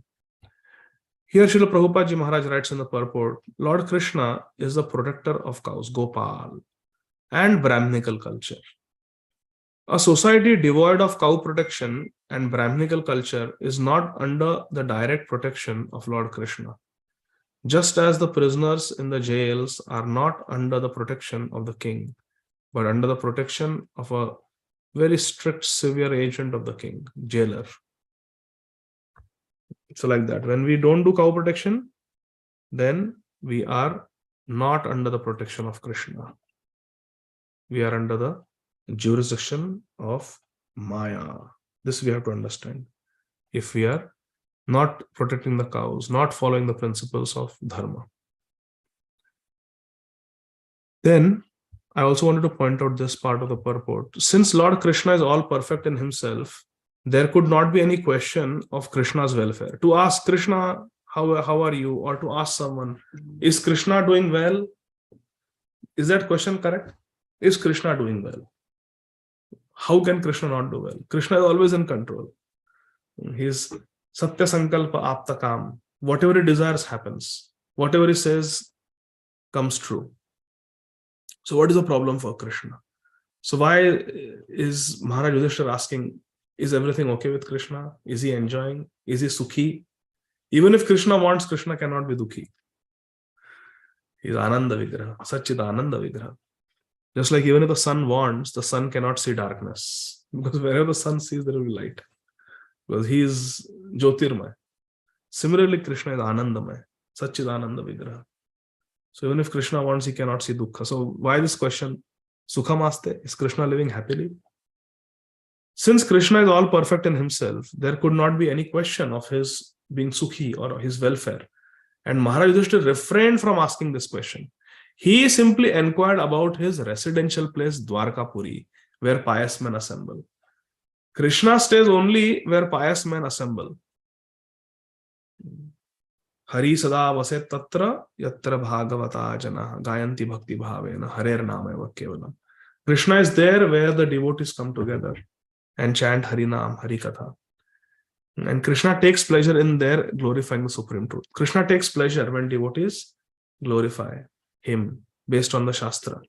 Here Srila Prabhupada Ji Maharaj writes in the purport, Lord Krishna is the protector of cows, Gopal, and Brahminical culture. A society devoid of cow protection and Brahminical culture is not under the direct protection of Lord Krishna. Just as the prisoners in the jails are not under the protection of the king, but under the protection of a very strict, severe agent of the king, jailer. So like that, when we don't do cow protection, then we are not under the protection of Krishna. We are under the jurisdiction of Maya. This we have to understand. If we are not protecting the cows, not following the principles of Dharma. Then I also wanted to point out this part of the purport. Since Lord Krishna is all perfect in himself, there could not be any question of Krishna's welfare. To ask Krishna, how are you? Or to ask someone, is Krishna doing well? Is that question correct? Is Krishna doing well? How can Krishna not do well? Krishna is always in control. He's Satya Sankalpa Apta Kam. Whatever he desires happens. Whatever he says comes true. So what is the problem for Krishna? So why is Maharaja Yudhishthira asking, is everything okay with Krishna? Is he enjoying? Is he sukhi? Even if Krishna wants, Krishna cannot be dukhi. He is Ananda Vigraha, Satchid Ananda Vigraha. Just like even if the sun wants, the sun cannot see darkness. Because wherever the sun sees, there will be light. Because he is Jyotirmay. Similarly, Krishna is Anandamay, Satchid Ananda Vigraha. So even if Krishna wants, he cannot see dukkha. So why this question? Sukhamaste? Is Krishna living happily? Since Krishna is all perfect in himself, there could not be any question of his being sukhi or his welfare. And Maharaja Yudhishthira refrained from asking this question. He simply inquired about his residential place, Dwarka Puri, where pious men assemble. Krishna stays only where pious men assemble. Hari sada vaset tatra yatra bhagavata jana gayanti bhakti bhavena harer nameva kevalam. Krishna is there where the devotees come together and chant Harinam, Harikatha. And Krishna takes pleasure in their glorifying the Supreme Truth. Krishna takes pleasure when devotees glorify him based on the Shastra.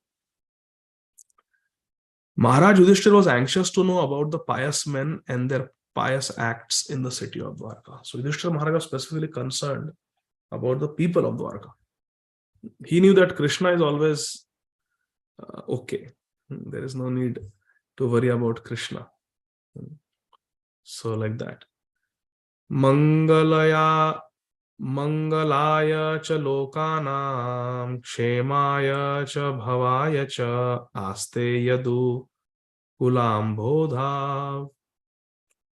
Maharaj Yudhishthira was anxious to know about the pious men and their pious acts in the city of Dwarka. So Yudhishthira Maharaj was specifically concerned about the people of Dwarka. He knew that Krishna is always okay. There is no need to worry about Krishna. So like that. Mangalaya cha lokanam kshemaya cha bhavaya cha aste yadu kulambodhav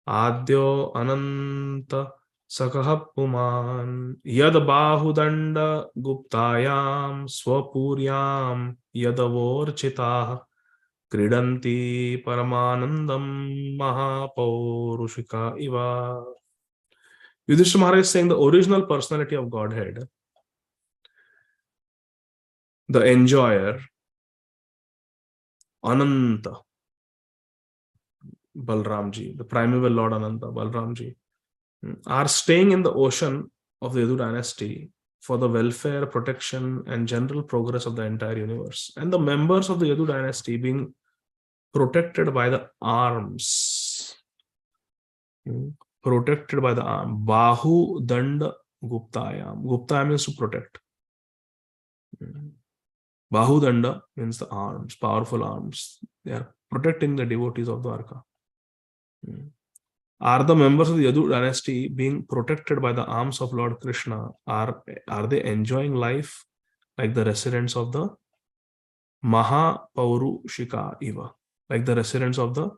adyo ananta sakah puman yad bahudanda guptayam swapuryam yadavorchitah kridanti paramanandam mahapaurushika iva. Yudhishthira Maharaj is saying the original personality of Godhead, the enjoyer, Ananta, Balramji, the primeval Lord Ananta, Balramji, are staying in the ocean of the Yadu dynasty for the welfare, protection, and general progress of the entire universe. And the members of the Yadu dynasty being protected by the arms. Protected by the arm. Bahu Danda Guptayam. Guptayam means to protect. Bahu Danda means the arms, powerful arms. They are protecting the devotees of Dwarka. Are the members of the Yadu dynasty being protected by the arms of Lord Krishna? Are they enjoying life like the residents of the Mahapaurushika Iva? Like the residents of the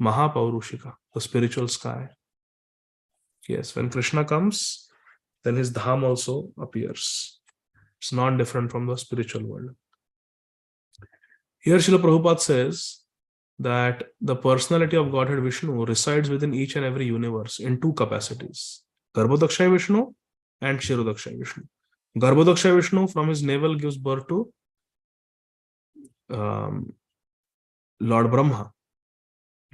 Mahapaurushika, the spiritual sky. Yes, when Krishna comes, then his dham also appears. It's not different from the spiritual world. Here Srila Prabhupada says that the personality of Godhead Vishnu resides within each and every universe in two capacities. Garbhodakshay Vishnu and Kshirodakshay Vishnu. Garbhodakshay Vishnu from his navel gives birth to Lord Brahma.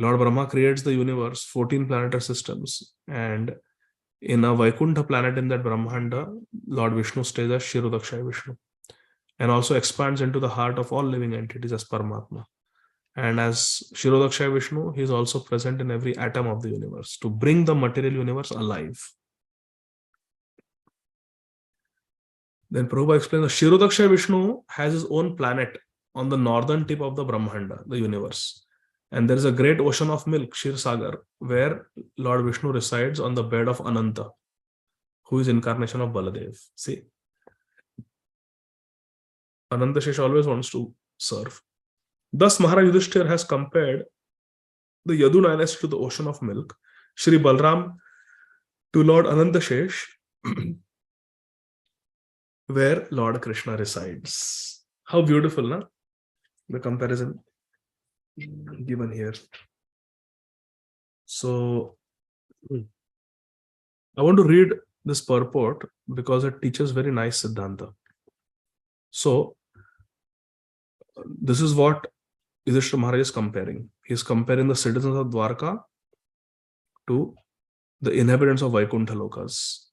Lord Brahma creates the universe, 14 planetary systems, and in a Vaikuntha planet in that Brahmanda, Lord Vishnu stays as Kshirodakshay Vishnu and also expands into the heart of all living entities as Paramatma. And as Kshirodakshay Vishnu, he is also present in every atom of the universe to bring the material universe alive. Then Prabhupada explains that Kshirodaksha Vishnu has his own planet on the northern tip of the Brahmanda, the universe. And there is a great ocean of milk, Kshir Sagar, where Lord Vishnu resides on the bed of Ananta, who is incarnation of Baladev. See, Ananta Shesh always wants to serve. Thus, Maharaja Yudhishthira has compared the Yadu dynasty to the ocean of milk, Shri Balram to Lord Ananta Shesh, where Lord Krishna resides. How beautiful, na? The comparison given here. So, I want to read this purport because it teaches very nice Siddhanta. So, this is what Yudhishthira Maharaj is comparing. He is comparing the citizens of Dwarka to the inhabitants of Vaikuntha Lokas.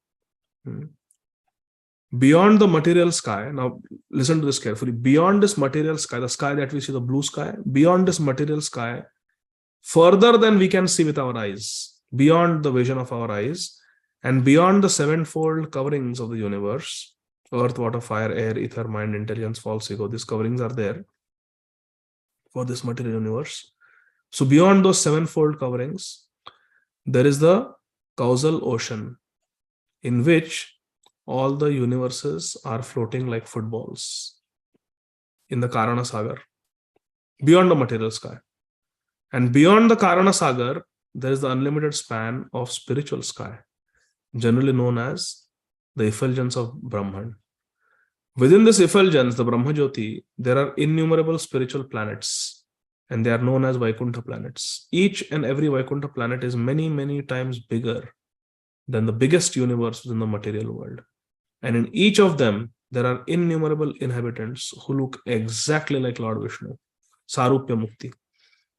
Beyond the material sky, now listen to this carefully, beyond this material sky, the sky that we see, the blue sky, beyond this material sky, further than we can see with our eyes, beyond the vision of our eyes, and beyond the sevenfold coverings of the universe, earth, water, fire, air, ether, mind, intelligence, false ego, these coverings are there for this material universe. So beyond those sevenfold coverings, there is the causal ocean in which all the universes are floating like footballs in the Karana Sagar, beyond the material sky. And beyond the Karana Sagar, there is the unlimited span of spiritual sky, generally known as the effulgence of Brahman. Within this effulgence, the Brahma Jyoti, there are innumerable spiritual planets, and they are known as Vaikuntha planets. Each and every Vaikuntha planet is many, many times bigger than the biggest universe within the material world. And in each of them, there are innumerable inhabitants who look exactly like Lord Vishnu, Sarupya Mukti.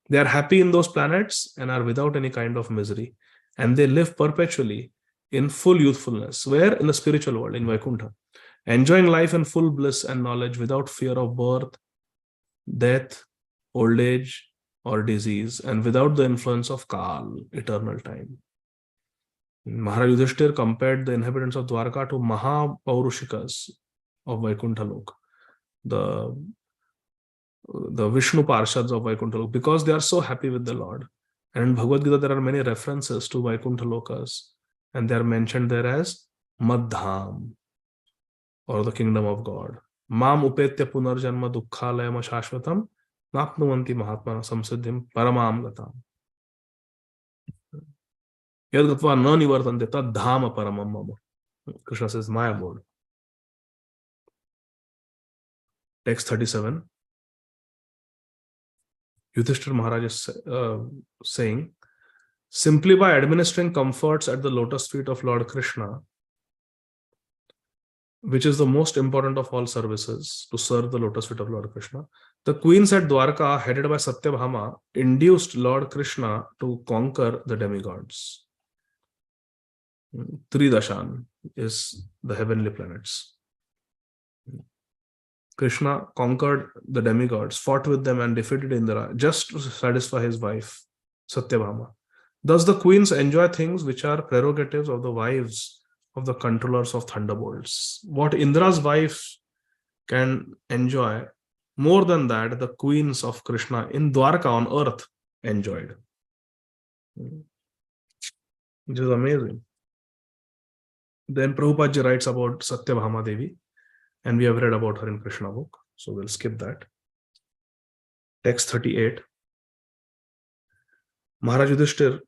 They are happy in those planets and are without any kind of misery. And they live perpetually in full youthfulness. Where? In the spiritual world, in Vaikuntha. Enjoying life in full bliss and knowledge without fear of birth, death, old age, or disease, and without the influence of Kal, eternal time. Maharaja Yudhishthira compared the inhabitants of Dwarka to Mahapurushikas of Vaikuntha Lok, the Vishnu Parshads of Vaikuntha Lok, because they are so happy with the Lord. And in Bhagavad Gita, there are many references to Vaikuntha Lokas, and they are mentioned there as Madham, or the kingdom of God. Mam upetya punarjanma dukkhalayam shashvatam napnuvanti mahatmana samsiddhim paramam gatam. Yadgatva na nivartante tad dhama paramam mama. Krishna says, my abode. Text 37. Yudhishthira Maharaj is saying, simply by administering comforts at the lotus feet of Lord Krishna, which is the most important of all services, to serve the lotus feet of Lord Krishna, the queens at Dwarka, headed by Satyabhama, induced Lord Krishna to conquer the demigods. Tridashan is the heavenly planets. Krishna conquered the demigods, fought with them and defeated Indra just to satisfy his wife, Satyabhama. Thus the queens enjoy things which are prerogatives of the wives of the controllers of thunderbolts. What Indra's wife can enjoy, more than that, the queens of Krishna in Dwarka on earth enjoyed. Which is amazing. Then Prabhupada writes about Satyabhama Devi, and we have read about her in Krishna book, so we'll skip that. Text 38. Maharaja Yudhishthira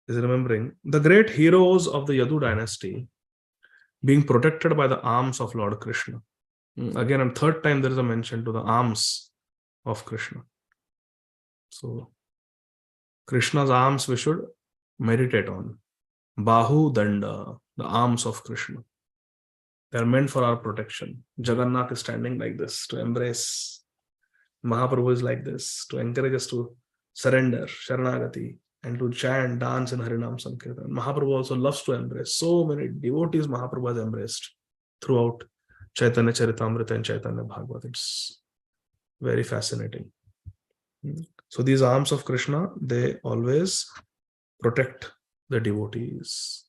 is remembering the great heroes of the Yadu dynasty being protected by the arms of Lord Krishna. Again, and third time there is a mention to the arms of Krishna. So, Krishna's arms we should meditate on. Bahu Danda, the arms of Krishna. They are meant for our protection. Jagannath is standing like this to embrace. Mahaprabhu is like this to encourage us to surrender, Sharanagati, and to chant, dance in Harinam Sankirtan. Mahaprabhu also loves to embrace. So many devotees Mahaprabhu has embraced throughout Chaitanya Charitamrita and Chaitanya Bhagavatam. It's very fascinating. So these arms of Krishna, they always protect the devotees.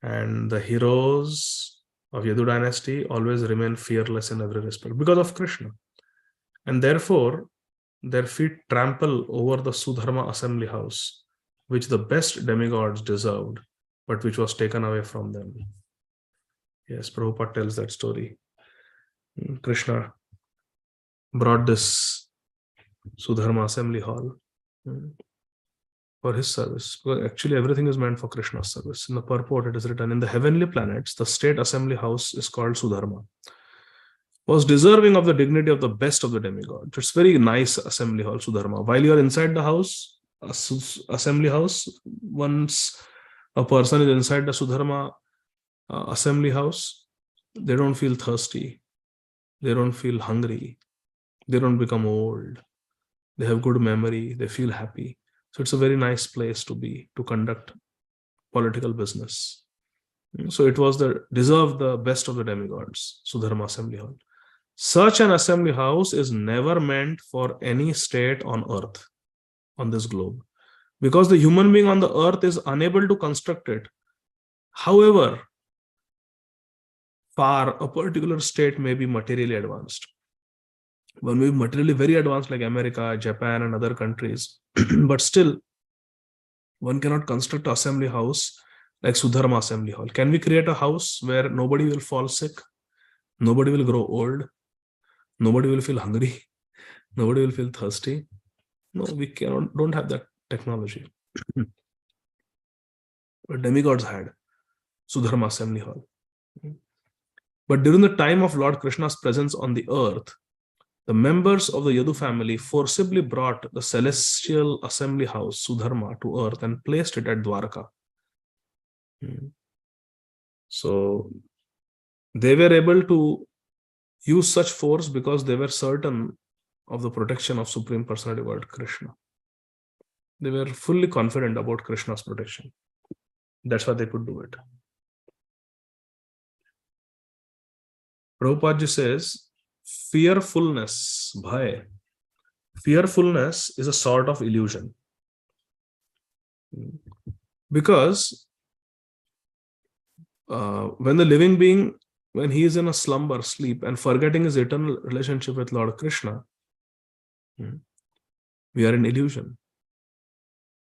And the heroes of Yadu dynasty always remain fearless in every respect because of Krishna. And therefore, their feet trample over the Sudharma assembly house, which the best demigods deserved, but which was taken away from them. Yes, Prabhupada tells that story. Krishna brought this Sudharma assembly hall for his service. Because actually everything is meant for Krishna's service. In the purport, it is written, in the heavenly planets, the state assembly house is called Sudharma. Was deserving of the dignity of the best of the demigods. It's very nice assembly hall, Sudharma. While you are inside the house, assembly house, once a person is inside the Sudharma assembly house, they don't feel thirsty. They don't feel hungry. They don't become old. They have good memory. They feel happy. So it's a very nice place to be, to conduct political business. So it was deserved the best of the demigods, Sudharma assembly hall. Such an assembly house is never meant for any state on earth, on this globe, because the human being on the earth is unable to construct it. However far a particular state may be materially advanced. One may be materially very advanced like America, Japan, and other countries, but still one cannot construct an assembly house like Sudharma assembly hall. Can we create a house where nobody will fall sick? Nobody will grow old? Nobody will feel hungry? Nobody will feel thirsty? No, we don't have that technology. But demigods had Sudharma assembly hall. But during the time of Lord Krishna's presence on the earth, the members of the Yadu family forcibly brought the celestial assembly house, Sudharma, to earth and placed it at Dwarka. So they were able to use such force because they were certain of the protection of Supreme Personality of Godhead Krishna. They were fully confident about Krishna's protection. That's why they could do it. Prabhupada ji says, fearfulness, bhai. Fearfulness is a sort of illusion. Because when the living being, when he is in a slumber, sleep, and forgetting his eternal relationship with Lord Krishna, we are in illusion.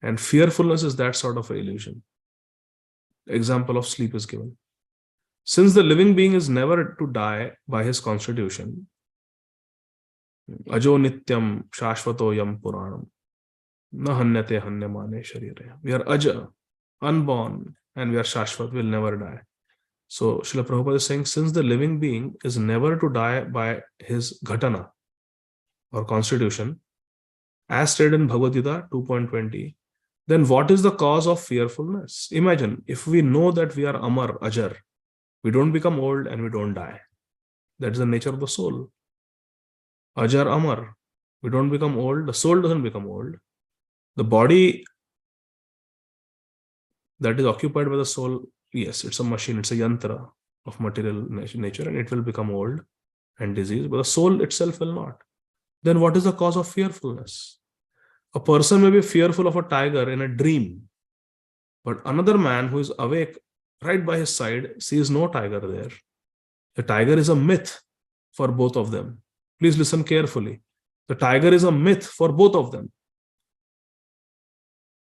And fearfulness is that sort of illusion. Example of sleep is given. Since the living being is never to die by his constitution, ajo nityam shashvato yam puranam, na hanyate hanyamane sharire. We are aja, unborn, and we are shashvat, will never die. So Srila Prabhupada is saying, since the living being is never to die by his ghatana or constitution, as stated in Bhagavad Gita 2.20, then what is the cause of fearfulness? Imagine, if we know that we are amar, ajar, we don't become old and we don't die. That is the nature of the soul. Ajar amar. We don't become old. The soul doesn't become old. The body that is occupied by the soul, yes, it's a machine, it's a yantra of material nature, and it will become old and diseased, but the soul itself will not. Then what is the cause of fearfulness? A person may be fearful of a tiger in a dream, but another man who is awake right by his side sees no tiger there. The tiger is a myth for both of them. Please listen carefully. The tiger is a myth for both of them.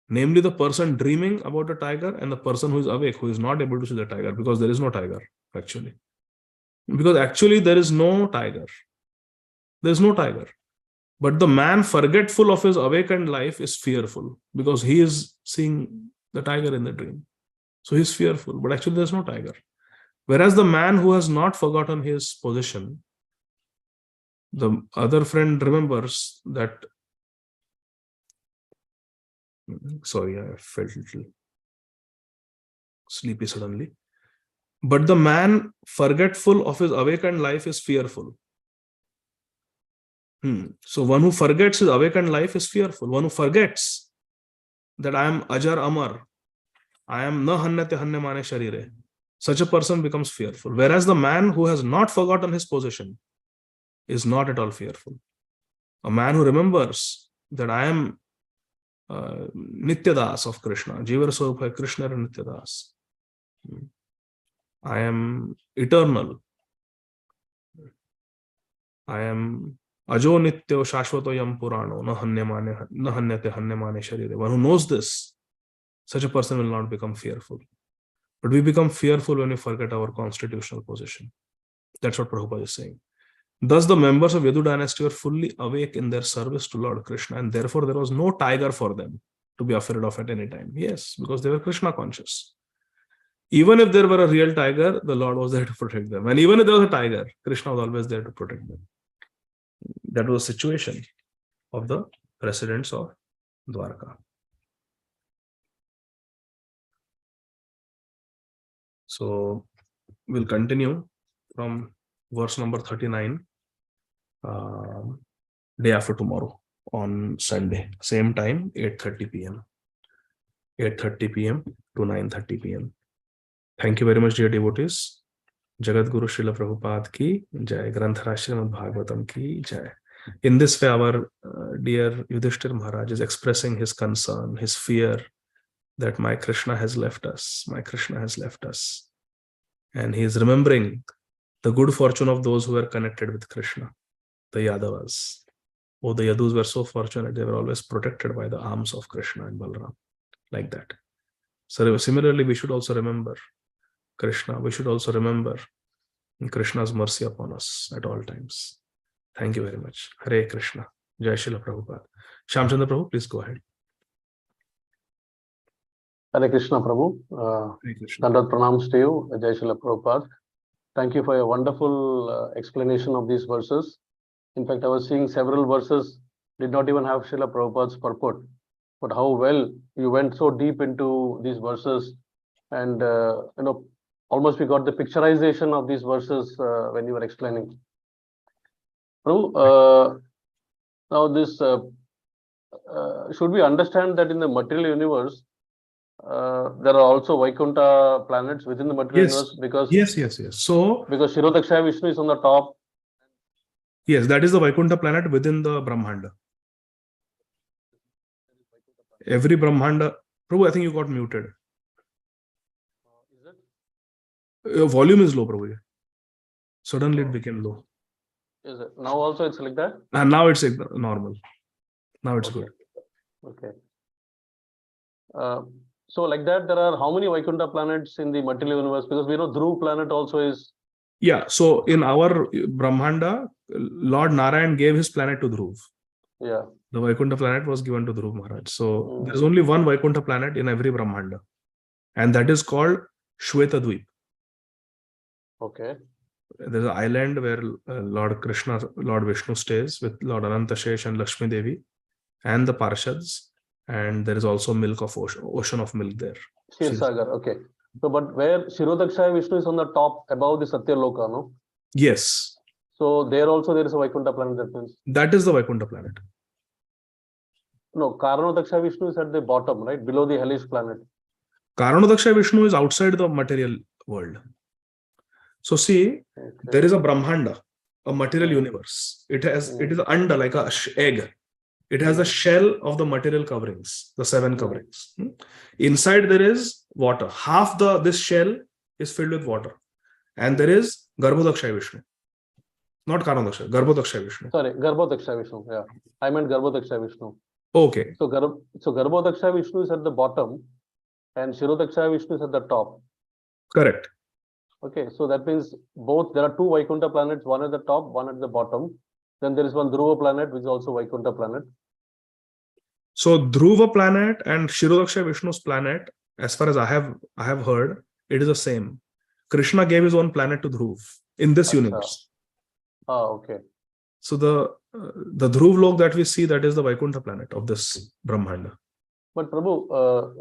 Namely, the person dreaming about a tiger and the person who is awake, who is not able to see the tiger, because there is no tiger, actually. Because actually there is no tiger. There is no tiger. But the man forgetful of his awakened life is fearful because he is seeing the tiger in the dream. So he is fearful, but actually there is no tiger. Whereas the man who has not forgotten his position, the other friend remembers that. Sorry, I felt a little sleepy suddenly. But the man forgetful of his awakened life is fearful. So one who forgets his awakened life is fearful. One who forgets that I am ajar amar, I am na hanyate hanyamane sharire, such a person becomes fearful. Whereas the man who has not forgotten his position is not at all fearful. A man who remembers that I am Nityadas of Krishna, Jivar Swarupa Krishna and Nityadas. I am eternal. I am ajo nityo shashvato yam purano na hanyate hanyamane sharire. One who knows this, such a person will not become fearful. But we become fearful when we forget our constitutional position. That's what Prabhupada is saying. Thus, the members of Yadu dynasty were fully awake in their service to Lord Krishna, and therefore there was no tiger for them to be afraid of at any time. Yes, because they were Krishna conscious. Even if there were a real tiger, the Lord was there to protect them. And even if there was a tiger, Krishna was always there to protect them. That was the situation of the residents of Dwarka. So we'll continue from verse number 39, day after tomorrow on Sunday, same time, 8:30 p.m. 8:30 p.m. to 9:30 p.m. Thank you very much, dear devotees. Jagat Guru Srila Prabhupada ki jai, Granthara Srīmad Bhāgavatam ki jai. In this way, our dear Yudhishthira Maharaj is expressing his concern, his fear that my Krishna has left us, my Krishna has left us. And he is remembering the good fortune of those who were connected with Krishna, the Yadavas. Oh, the Yadus were so fortunate, they were always protected by the arms of Krishna and Balaram, like that. So similarly, we should also remember Krishna. We should also remember Krishna's mercy upon us at all times. Thank you very much. Hare Krishna. Jai Srila Prabhupada. Shamchandra Prabhu, please go ahead. Hare Krishna Prabhu. Hare Krishna. Dandavat pranams to you, Jai Srila Prabhupada. Thank you for your wonderful explanation of these verses. In fact, I was seeing several verses did not even have Srila Prabhupada's purport. But how well you went so deep into these verses, and almost we got the picturization of these verses when you were explaining. Prabhu, now this should we understand that in the material universe there are also Vaikuntha planets within the material universe? Because yes. So because Kshirodakshaya Vishnu is on the top. Yes, that is the Vaikuntha planet within the Brahmanda. Every Brahmanda. Prabhu, I think you got muted. Is it? Your volume is low, Prabhu. Suddenly it became low. Is it? Now also it's like that? And now it's normal. Now it's Okay. good. Okay. So like that, there are how many Vaikuntha planets in the material universe? Because we know Dhruv planet also is. Yeah, so in our Brahmanda, Lord Narayan gave his planet to Dhruv. Yeah. The Vaikuntha planet was given to Dhruv Maharaj. So there's only one Vaikuntha planet in every Brahmanda. And that is called Shweta Dweep. Okay. There's an island where Lord Krishna, Lord Vishnu stays with Lord Anantashesh and Lakshmi Devi and the Parshads. And there is also milk of ocean of milk there. Kshirsagar, okay. So, but where Kshirodakshaya Vishnu is on the top above the Satyaloka, no? Yes. So there also there is a Vaikuntha planet, that means. That is the Vaikuntha planet. No, Karanodakshaya Vishnu is at the bottom, right? Below the hellish planet. Karanodakshaya Vishnu is outside the material world. So see, there is a Brahmanda, a material universe. It is under like a egg. It has the shell of the material coverings, the 7 coverings. Inside there is water. Half this shell is filled with water. And there is Garbhodakshaya Vishnu. Not Karanodakshaya, Garbhodakshaya Vishnu. Sorry, Garbhodakshaya Vishnu. Yeah, I meant Garbhodakshaya Vishnu. Okay. So Garbhodakshaya Vishnu is at the bottom and Kshirodakshaya Vishnu is at the top. Correct. Okay, so that means both, there are 2 Vaikuntha planets, one at the top, one at the bottom. Then there is one Dhruva planet, which is also Vaikuntha planet. So Dhruva planet and Kshirodakshaya Vishnu's planet, as far as I have heard, it is the same. Krishna gave his own planet to Dhruv in this universe. Ah, okay. So the Dhruv Lok that we see, that is the Vaikuntha planet of this Brahmanda. But Prabhu,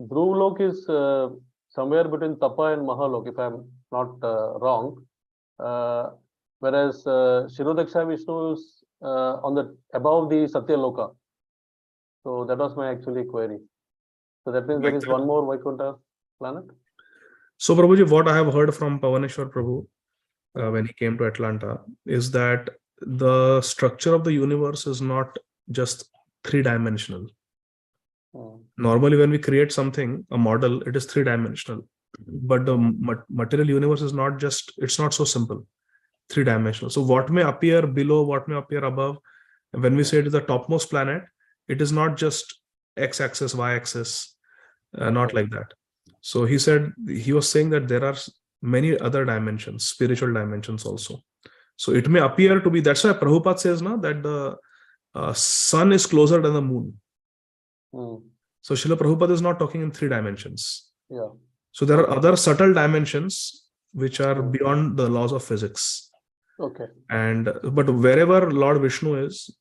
Dhruv Lok is somewhere between Tapa and Mahalok, if I'm not wrong. Whereas Kshirodakshaya Vishnu is above the Satyaloka. So that was my actually query. So that means there is one more Vaikuntha planet? So Prabhuji, what I have heard from Pavaneshwar Prabhu when he came to Atlanta is that the structure of the universe is not just 3-dimensional. Normally when we create something, a model, it is 3-dimensional. But the material universe is not just, it's not so simple, three-dimensional. So what may appear below, what may appear above, when we say it is the topmost planet, it is not just x-axis, y-axis, not like that. So he was saying that there are many other dimensions, spiritual dimensions also. So it may appear to be, that's why Prabhupada says now that the sun is closer than the moon. So Srila Prabhupada is not talking in three dimensions. Yeah. So there are other subtle dimensions which are beyond the laws of physics. Okay. But wherever Lord Vishnu is,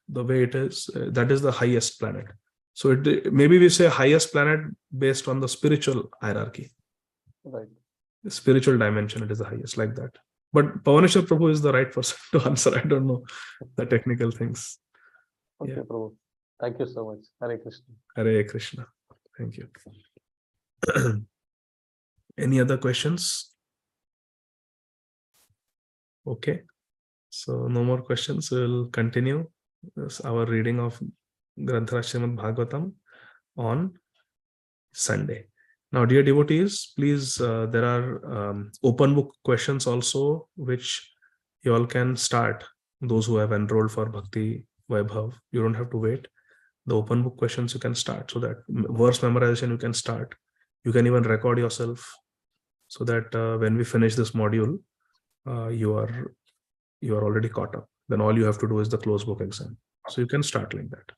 the way it is, that is the highest planet. So maybe we say highest planet based on the spiritual hierarchy. Right. The spiritual dimension, it is the highest, like that. But Pavaneshwar Prabhu is the right person to answer. I don't know the technical things. Okay, Yeah. Prabhu. Thank you so much. Hare Krishna. Hare Krishna. Thank you. Any other questions? Okay. So no more questions. We'll continue our reading of Granthara Srimad Bhāgavatam on Sunday. Now, dear devotees, please, there are open book questions also, which you all can start. Those who have enrolled for Bhakti Vaibhava, you don't have to wait. The open book questions you can start, so that verse memorization you can start. You can even record yourself, so that when we finish this module, you are already caught up. Then all you have to do is the closed book exam. So you can start like that.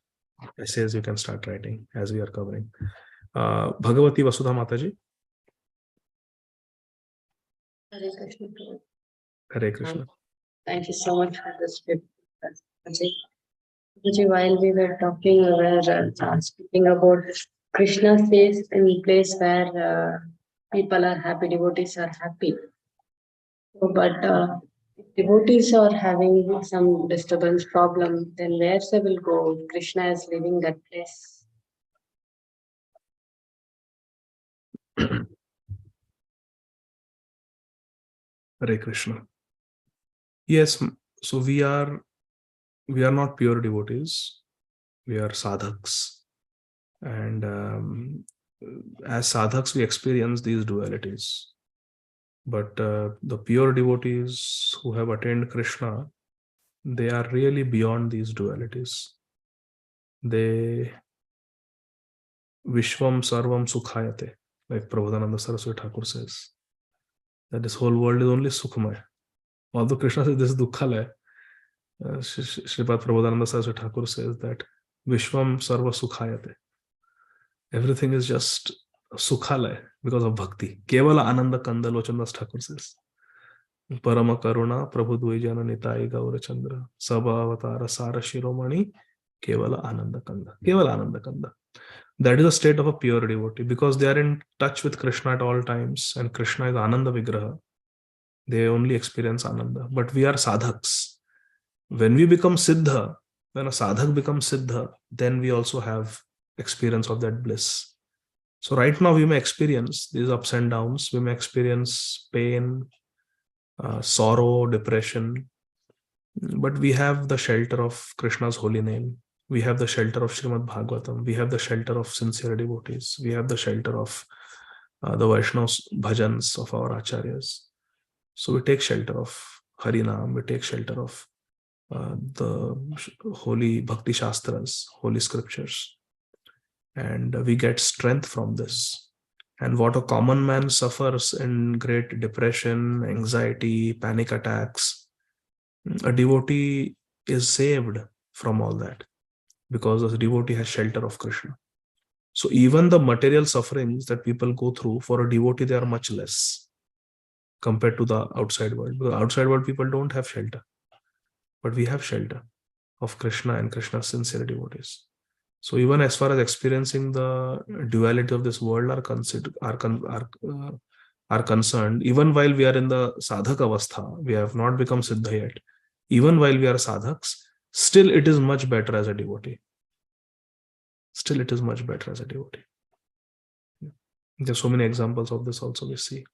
Essays you can start writing as we are covering. Bhagavati Vasudha Mataji. Hare Krishna. Prabhu. Hare Krishna. Thank you so much for this presentation. While we were talking, we were speaking about Krishna stays in a place where people are happy, devotees are happy. So, but if devotees are having some disturbance problem, then where they will go? Krishna is leaving that place. Hare Krishna. Yes, so we are not pure devotees. We are sadhaks. And as sadhaks, we experience these dualities. But the pure devotees who have attained Krishna, they are really beyond these dualities. They Vishwam Sarvam Sukhayate, like Prabhupada Saraswati Thakur says, that this whole world is only Sukhmaya. Although Krishna says this is Dukhalaya, Sripad Prabhupada Saraswati Thakur says that Vishwam Sarva Sukhayate. Everything is just Sukhalaya because of Bhakti. Kevala Ananda Kanda, Lochandas Thakur says. Parama Karuna Prabhu Dvijana Nitai Gaura Chandra Sabha Avatara Sara Shiromani Kevala Ananda Kanda. Kevala Ananda Kanda. That is a state of a pure devotee, because they are in touch with Krishna at all times, and Krishna is Ananda Vigraha. They only experience Ananda. But we are sadhaks. When we become Siddha, when a sadhak becomes Siddha, then we also have experience of that bliss. So right now we may experience these ups and downs. We may experience pain, sorrow, depression. But we have the shelter of Krishna's holy name. We have the shelter of Srīmad Bhāgavatam. We have the shelter of sincere devotees. We have the shelter of the Vaishnavas bhajans of our acharyas. So we take shelter of Harinam. We take shelter of the holy Bhakti Shastras, holy scriptures. And we get strength from this. And what a common man suffers in great depression, anxiety, panic attacks, a devotee is saved from all that, because the devotee has shelter of Krishna. So even the material sufferings that people go through, for a devotee, they are much less compared to the outside world. Because outside world, people don't have shelter. But we have shelter of Krishna and Krishna's sincere devotees. So even as far as experiencing the duality of this world are concerned, even while we are in the sadhak avastha, we have not become siddha yet. Even while we are sadhaks, still it is much better as a devotee. Still it is much better as a devotee. There are so many examples of this also we see.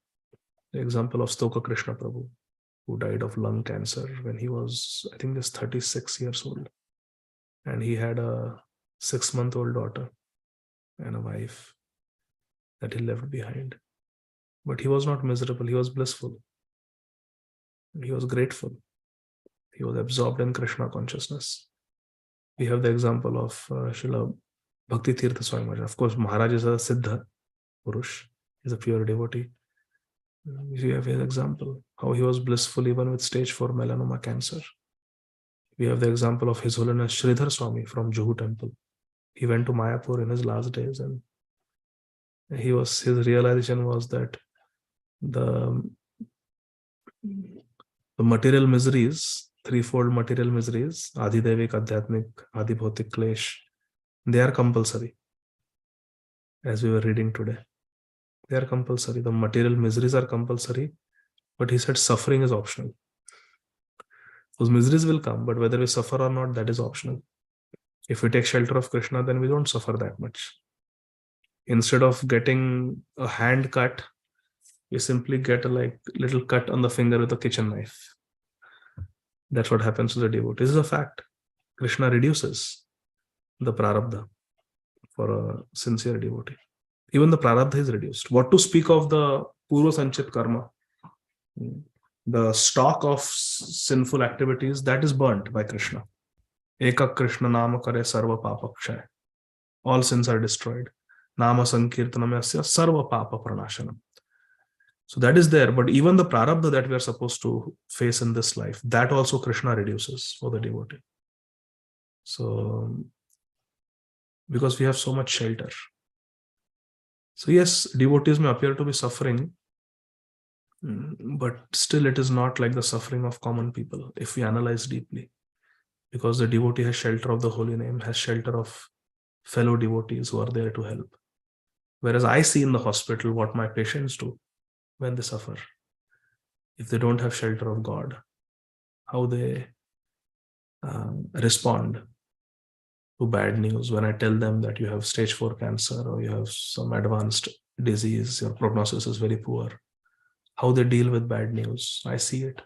The example of Stoka Krishna Prabhu, who died of lung cancer when he was, I think, just 36 years old. And he had a 6-month-old daughter and a wife that he left behind. But he was not miserable, he was blissful. He was grateful. He was absorbed in Krishna consciousness. We have the example of Srila Bhakti Tirtha Swami Maharaj. Of course, Maharaj is a Siddha Purush. He's a pure devotee. We have his example, how he was blissful even with stage 4 melanoma cancer. We have the example of His Holiness Sridhar Swami from Juhu temple. He went to Mayapur in his last days, and his realization was that the material miseries, threefold material miseries, Adi Devik, Adhyatmik, Adi Bhautik Klesh, they are compulsory. As we were reading today, they are compulsory. The material miseries are compulsory, but he said suffering is optional. Those miseries will come, but whether we suffer or not, that is optional. If we take shelter of Krishna, then we don't suffer that much. Instead of getting a hand cut, you simply get a little cut on the finger with a kitchen knife. That's what happens to the devotee. This is a fact. Krishna reduces the prarabdha for a sincere devotee. Even the prarabdha is reduced. What to speak of the purva sanchit karma? The stock of sinful activities, that is burnt by Krishna. Eka Krishna nama kare sarva papa kshay. All sins are destroyed. Nama sankirtanam yasya sarva papa pranashanam. So that is there, but even the prarabdha that we are supposed to face in this life, that also Krishna reduces for the devotee. So, because we have so much shelter. So yes, devotees may appear to be suffering, but still it is not like the suffering of common people if we analyze deeply. Because the devotee has shelter of the holy name, has shelter of fellow devotees who are there to help. Whereas I see in the hospital what my patients do when they suffer. If they don't have shelter of God, how they respond to bad news when I tell them that you have stage 4 cancer or you have some advanced disease, your prognosis is very poor. How they deal with bad news, I see it.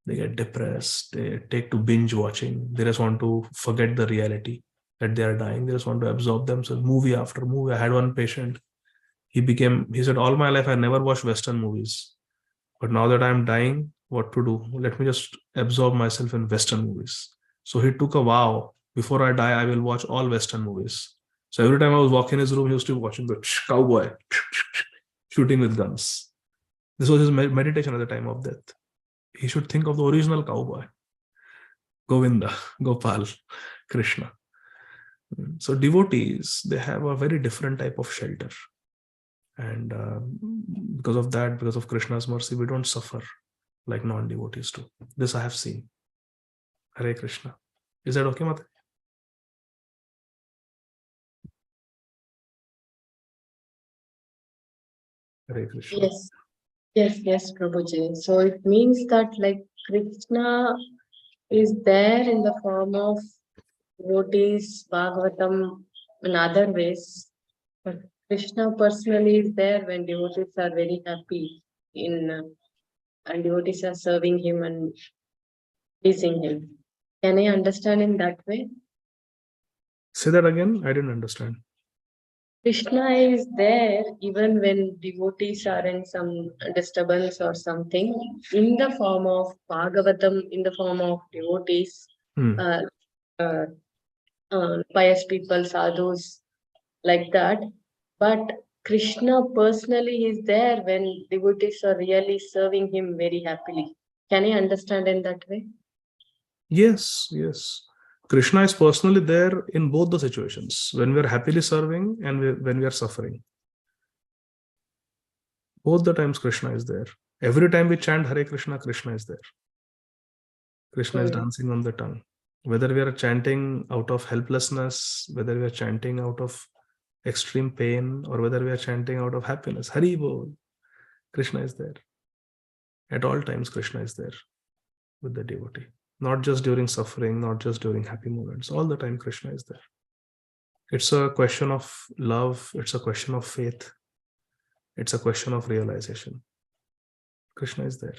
They get depressed, they take to binge watching, they just want to forget the reality that they are dying, they just want to absorb themselves movie after movie. I had one patient, he said, all my life I never watched Western movies, but now that I'm dying, what to do? Let me just absorb myself in Western movies. So he took a vow, before I die, I will watch all Western movies. So every time I was walking in his room, he used to be watching the cowboy shooting with guns. This was his meditation at the time of death. He should think of the original cowboy, Govinda, Gopal, Krishna. So devotees, they have a very different type of shelter. And because of that, because of Krishna's mercy, we don't suffer like non-devotees do. This I have seen. Hare Krishna. Is that okay, Mata? Hare Krishna. Yes, Prabhuji. So it means that like Krishna is there in the form of devotees, Bhagavatam, and other ways. But Krishna personally is there when devotees are very happy and devotees are serving him and pleasing him. Can I understand in that way? Say that again. I didn't understand. Krishna is there even when devotees are in some disturbance or something, in the form of Bhagavatam, in the form of devotees, pious people, sadhus, like that. But Krishna personally is there when devotees are really serving him very happily. Can you understand in that way? Yes. Krishna is personally there in both the situations, when we are happily serving and when we are suffering. Both the times Krishna is there. Every time we chant Hare Krishna, Krishna is there. Krishna is dancing on the tongue. Whether we are chanting out of helplessness, whether we are chanting out of extreme pain, or whether we are chanting out of happiness, Hari Bol, Krishna is there. At all times, Krishna is there with the devotee. Not just during suffering, not just during happy moments. All the time, Krishna is there. It's a question of love. It's a question of faith. It's a question of realization. Krishna is there.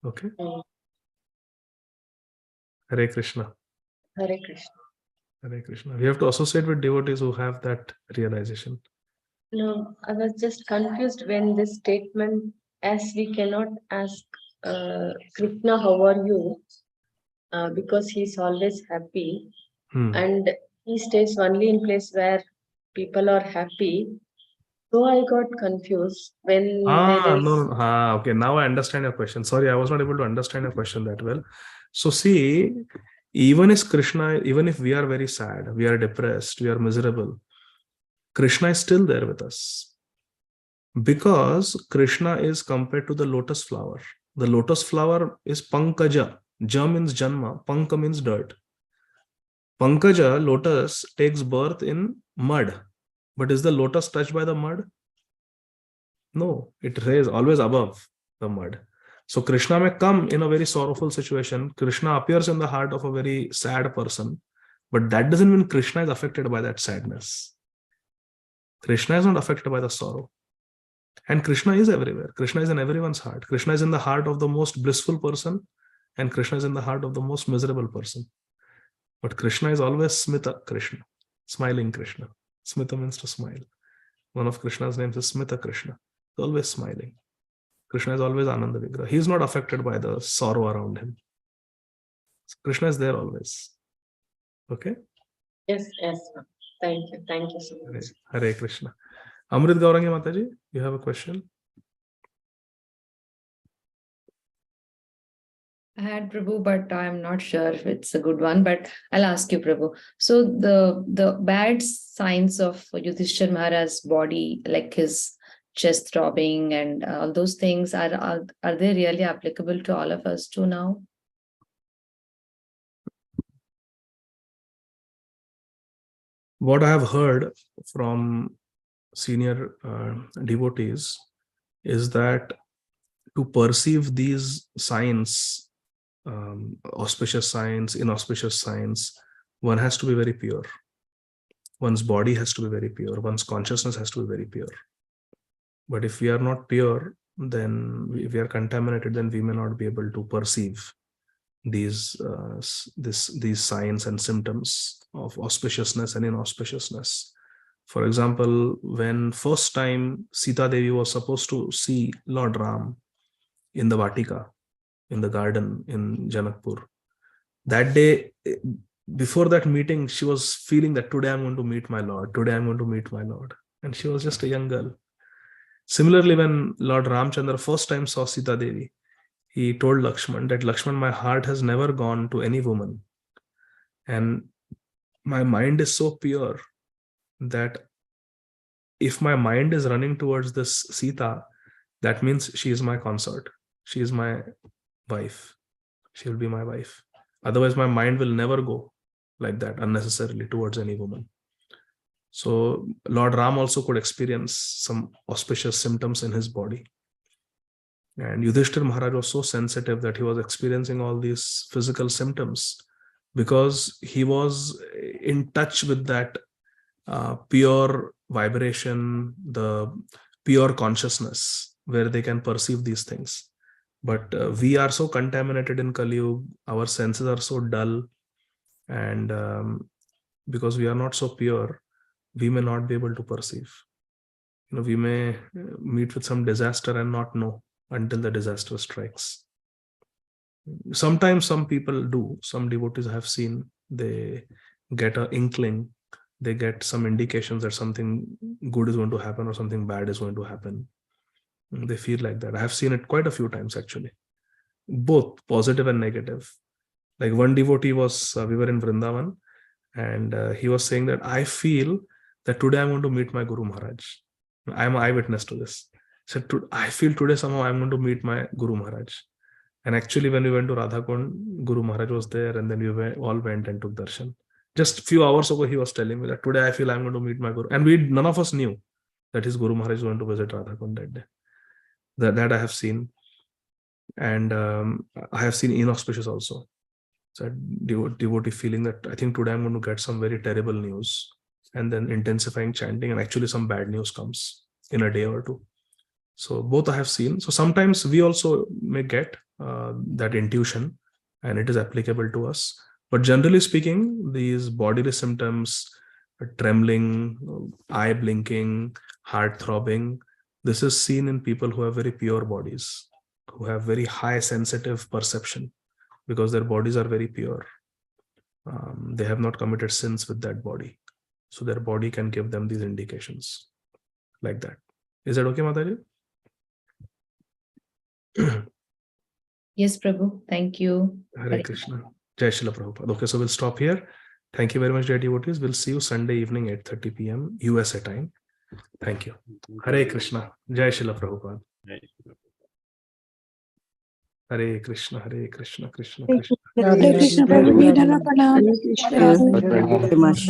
Okay? Hare Krishna. Hare Krishna. Hare Krishna. We have to associate with devotees who have that realization. No, I was just confused when this statement, as we cannot ask Krishna, how are you? Because he's always happy and he stays only in place where people are happy. So I got confused when there is. Okay. Now I understand your question. Sorry, I was not able to understand your question that well. So see, even if we are very sad, we are depressed, we are miserable, Krishna is still there with us. Because Krishna is compared to the lotus flower. The lotus flower is pankaja. Ja means janma, panka means dirt. Pankaja, lotus, takes birth in mud. But is the lotus touched by the mud? No, it is always above the mud. So Krishna may come in a very sorrowful situation. Krishna appears in the heart of a very sad person. But that doesn't mean Krishna is affected by that sadness. Krishna is not affected by the sorrow. And Krishna is everywhere. Krishna is in everyone's heart. Krishna is in the heart of the most blissful person, and Krishna is in the heart of the most miserable person. But Krishna is always Smita Krishna, smiling Krishna. Smita means to smile. One of Krishna's names is Smita Krishna. He's always smiling. Krishna is always Ananda Vigraha. He is not affected by the sorrow around him. So Krishna is there always. Okay? Yes, yes. Thank you so much. Hare Krishna. Amrit Gaurangi Mataji, you have a question? I had Prabhu, but I'm not sure if it's a good one, but I'll ask you, Prabhu. So the bad signs of Yudhishthira Maharaj's body, like his chest throbbing and all those things, are they really applicable to all of us too now? What I have heard from senior devotees is that to perceive these signs, auspicious signs, inauspicious signs, one has to be very pure. One's body has to be very pure. One's consciousness has to be very pure. But if we are not pure, then if we are contaminated, then we may not be able to perceive these signs and symptoms of auspiciousness and inauspiciousness. For example, when first time Sita Devi was supposed to see Lord Ram in the Vatika, in the garden in Janakpur, that day, before that meeting, she was feeling that today I'm going to meet my Lord, today I'm going to meet my Lord. And she was just a young girl. Similarly, when Lord Ramchandra first time saw Sita Devi, he told Lakshman that, Lakshman, my heart has never gone to any woman. And my mind is so pure that if my mind is running towards this Sita, that means she is my consort. She is my wife. She will be my wife. Otherwise, my mind will never go like that unnecessarily towards any woman. So Lord Ram also could experience some auspicious symptoms in his body. And Yudhishthira Maharaj was so sensitive that he was experiencing all these physical symptoms because he was in touch with that pure vibration, the pure consciousness where they can perceive these things. But we are so contaminated in Kali Yuga, our senses are so dull, and because we are not so pure, we may not be able to perceive. We may meet with some disaster and not know until the disaster strikes. Sometimes some people do, some devotees I have seen, they get an inkling, they get some indications that something good is going to happen or something bad is going to happen. They feel like that. I have seen it quite a few times actually, both positive and negative. Like one devotee was, we were in Vrindavan, and he was saying that I feel that today I'm going to meet my Guru Maharaj. I'm an eyewitness to this. He said, I feel today somehow I'm going to meet my Guru Maharaj. And actually when we went to Radhakund, Guru Maharaj was there, and then we all went and took darshan. Just a few hours ago, he was telling me that today I feel I'm going to meet my Guru. And none of us knew that his Guru Maharaj is going to visit Radhakund that day. That I have seen. And I have seen inauspicious also. So devotee feeling that I think today I'm going to get some very terrible news, and then intensifying chanting, and actually some bad news comes in a day or two. So both I have seen. So sometimes we also may get that intuition, and it is applicable to us. But generally speaking, these bodily symptoms, trembling, eye blinking, heart throbbing. This is seen in people who have very pure bodies, who have very high sensitive perception, because their bodies are very pure. They have not committed sins with that body. So their body can give them these indications like that. Is that okay, Mataji? Yes, Prabhu. Thank you. Hare Krishna. Jai Srila Prabhupada. Okay, so we'll stop here. Thank you very much, dear devotees. We'll see you Sunday evening at 8:30 p.m. USA time. Thank you. Hare Krishna. Jai Srila Prabhupada. Hare Krishna, Hare Krishna, Krishna Krishna. Hare Krishna, Prabhu. Hare Krishna. Thank you very much.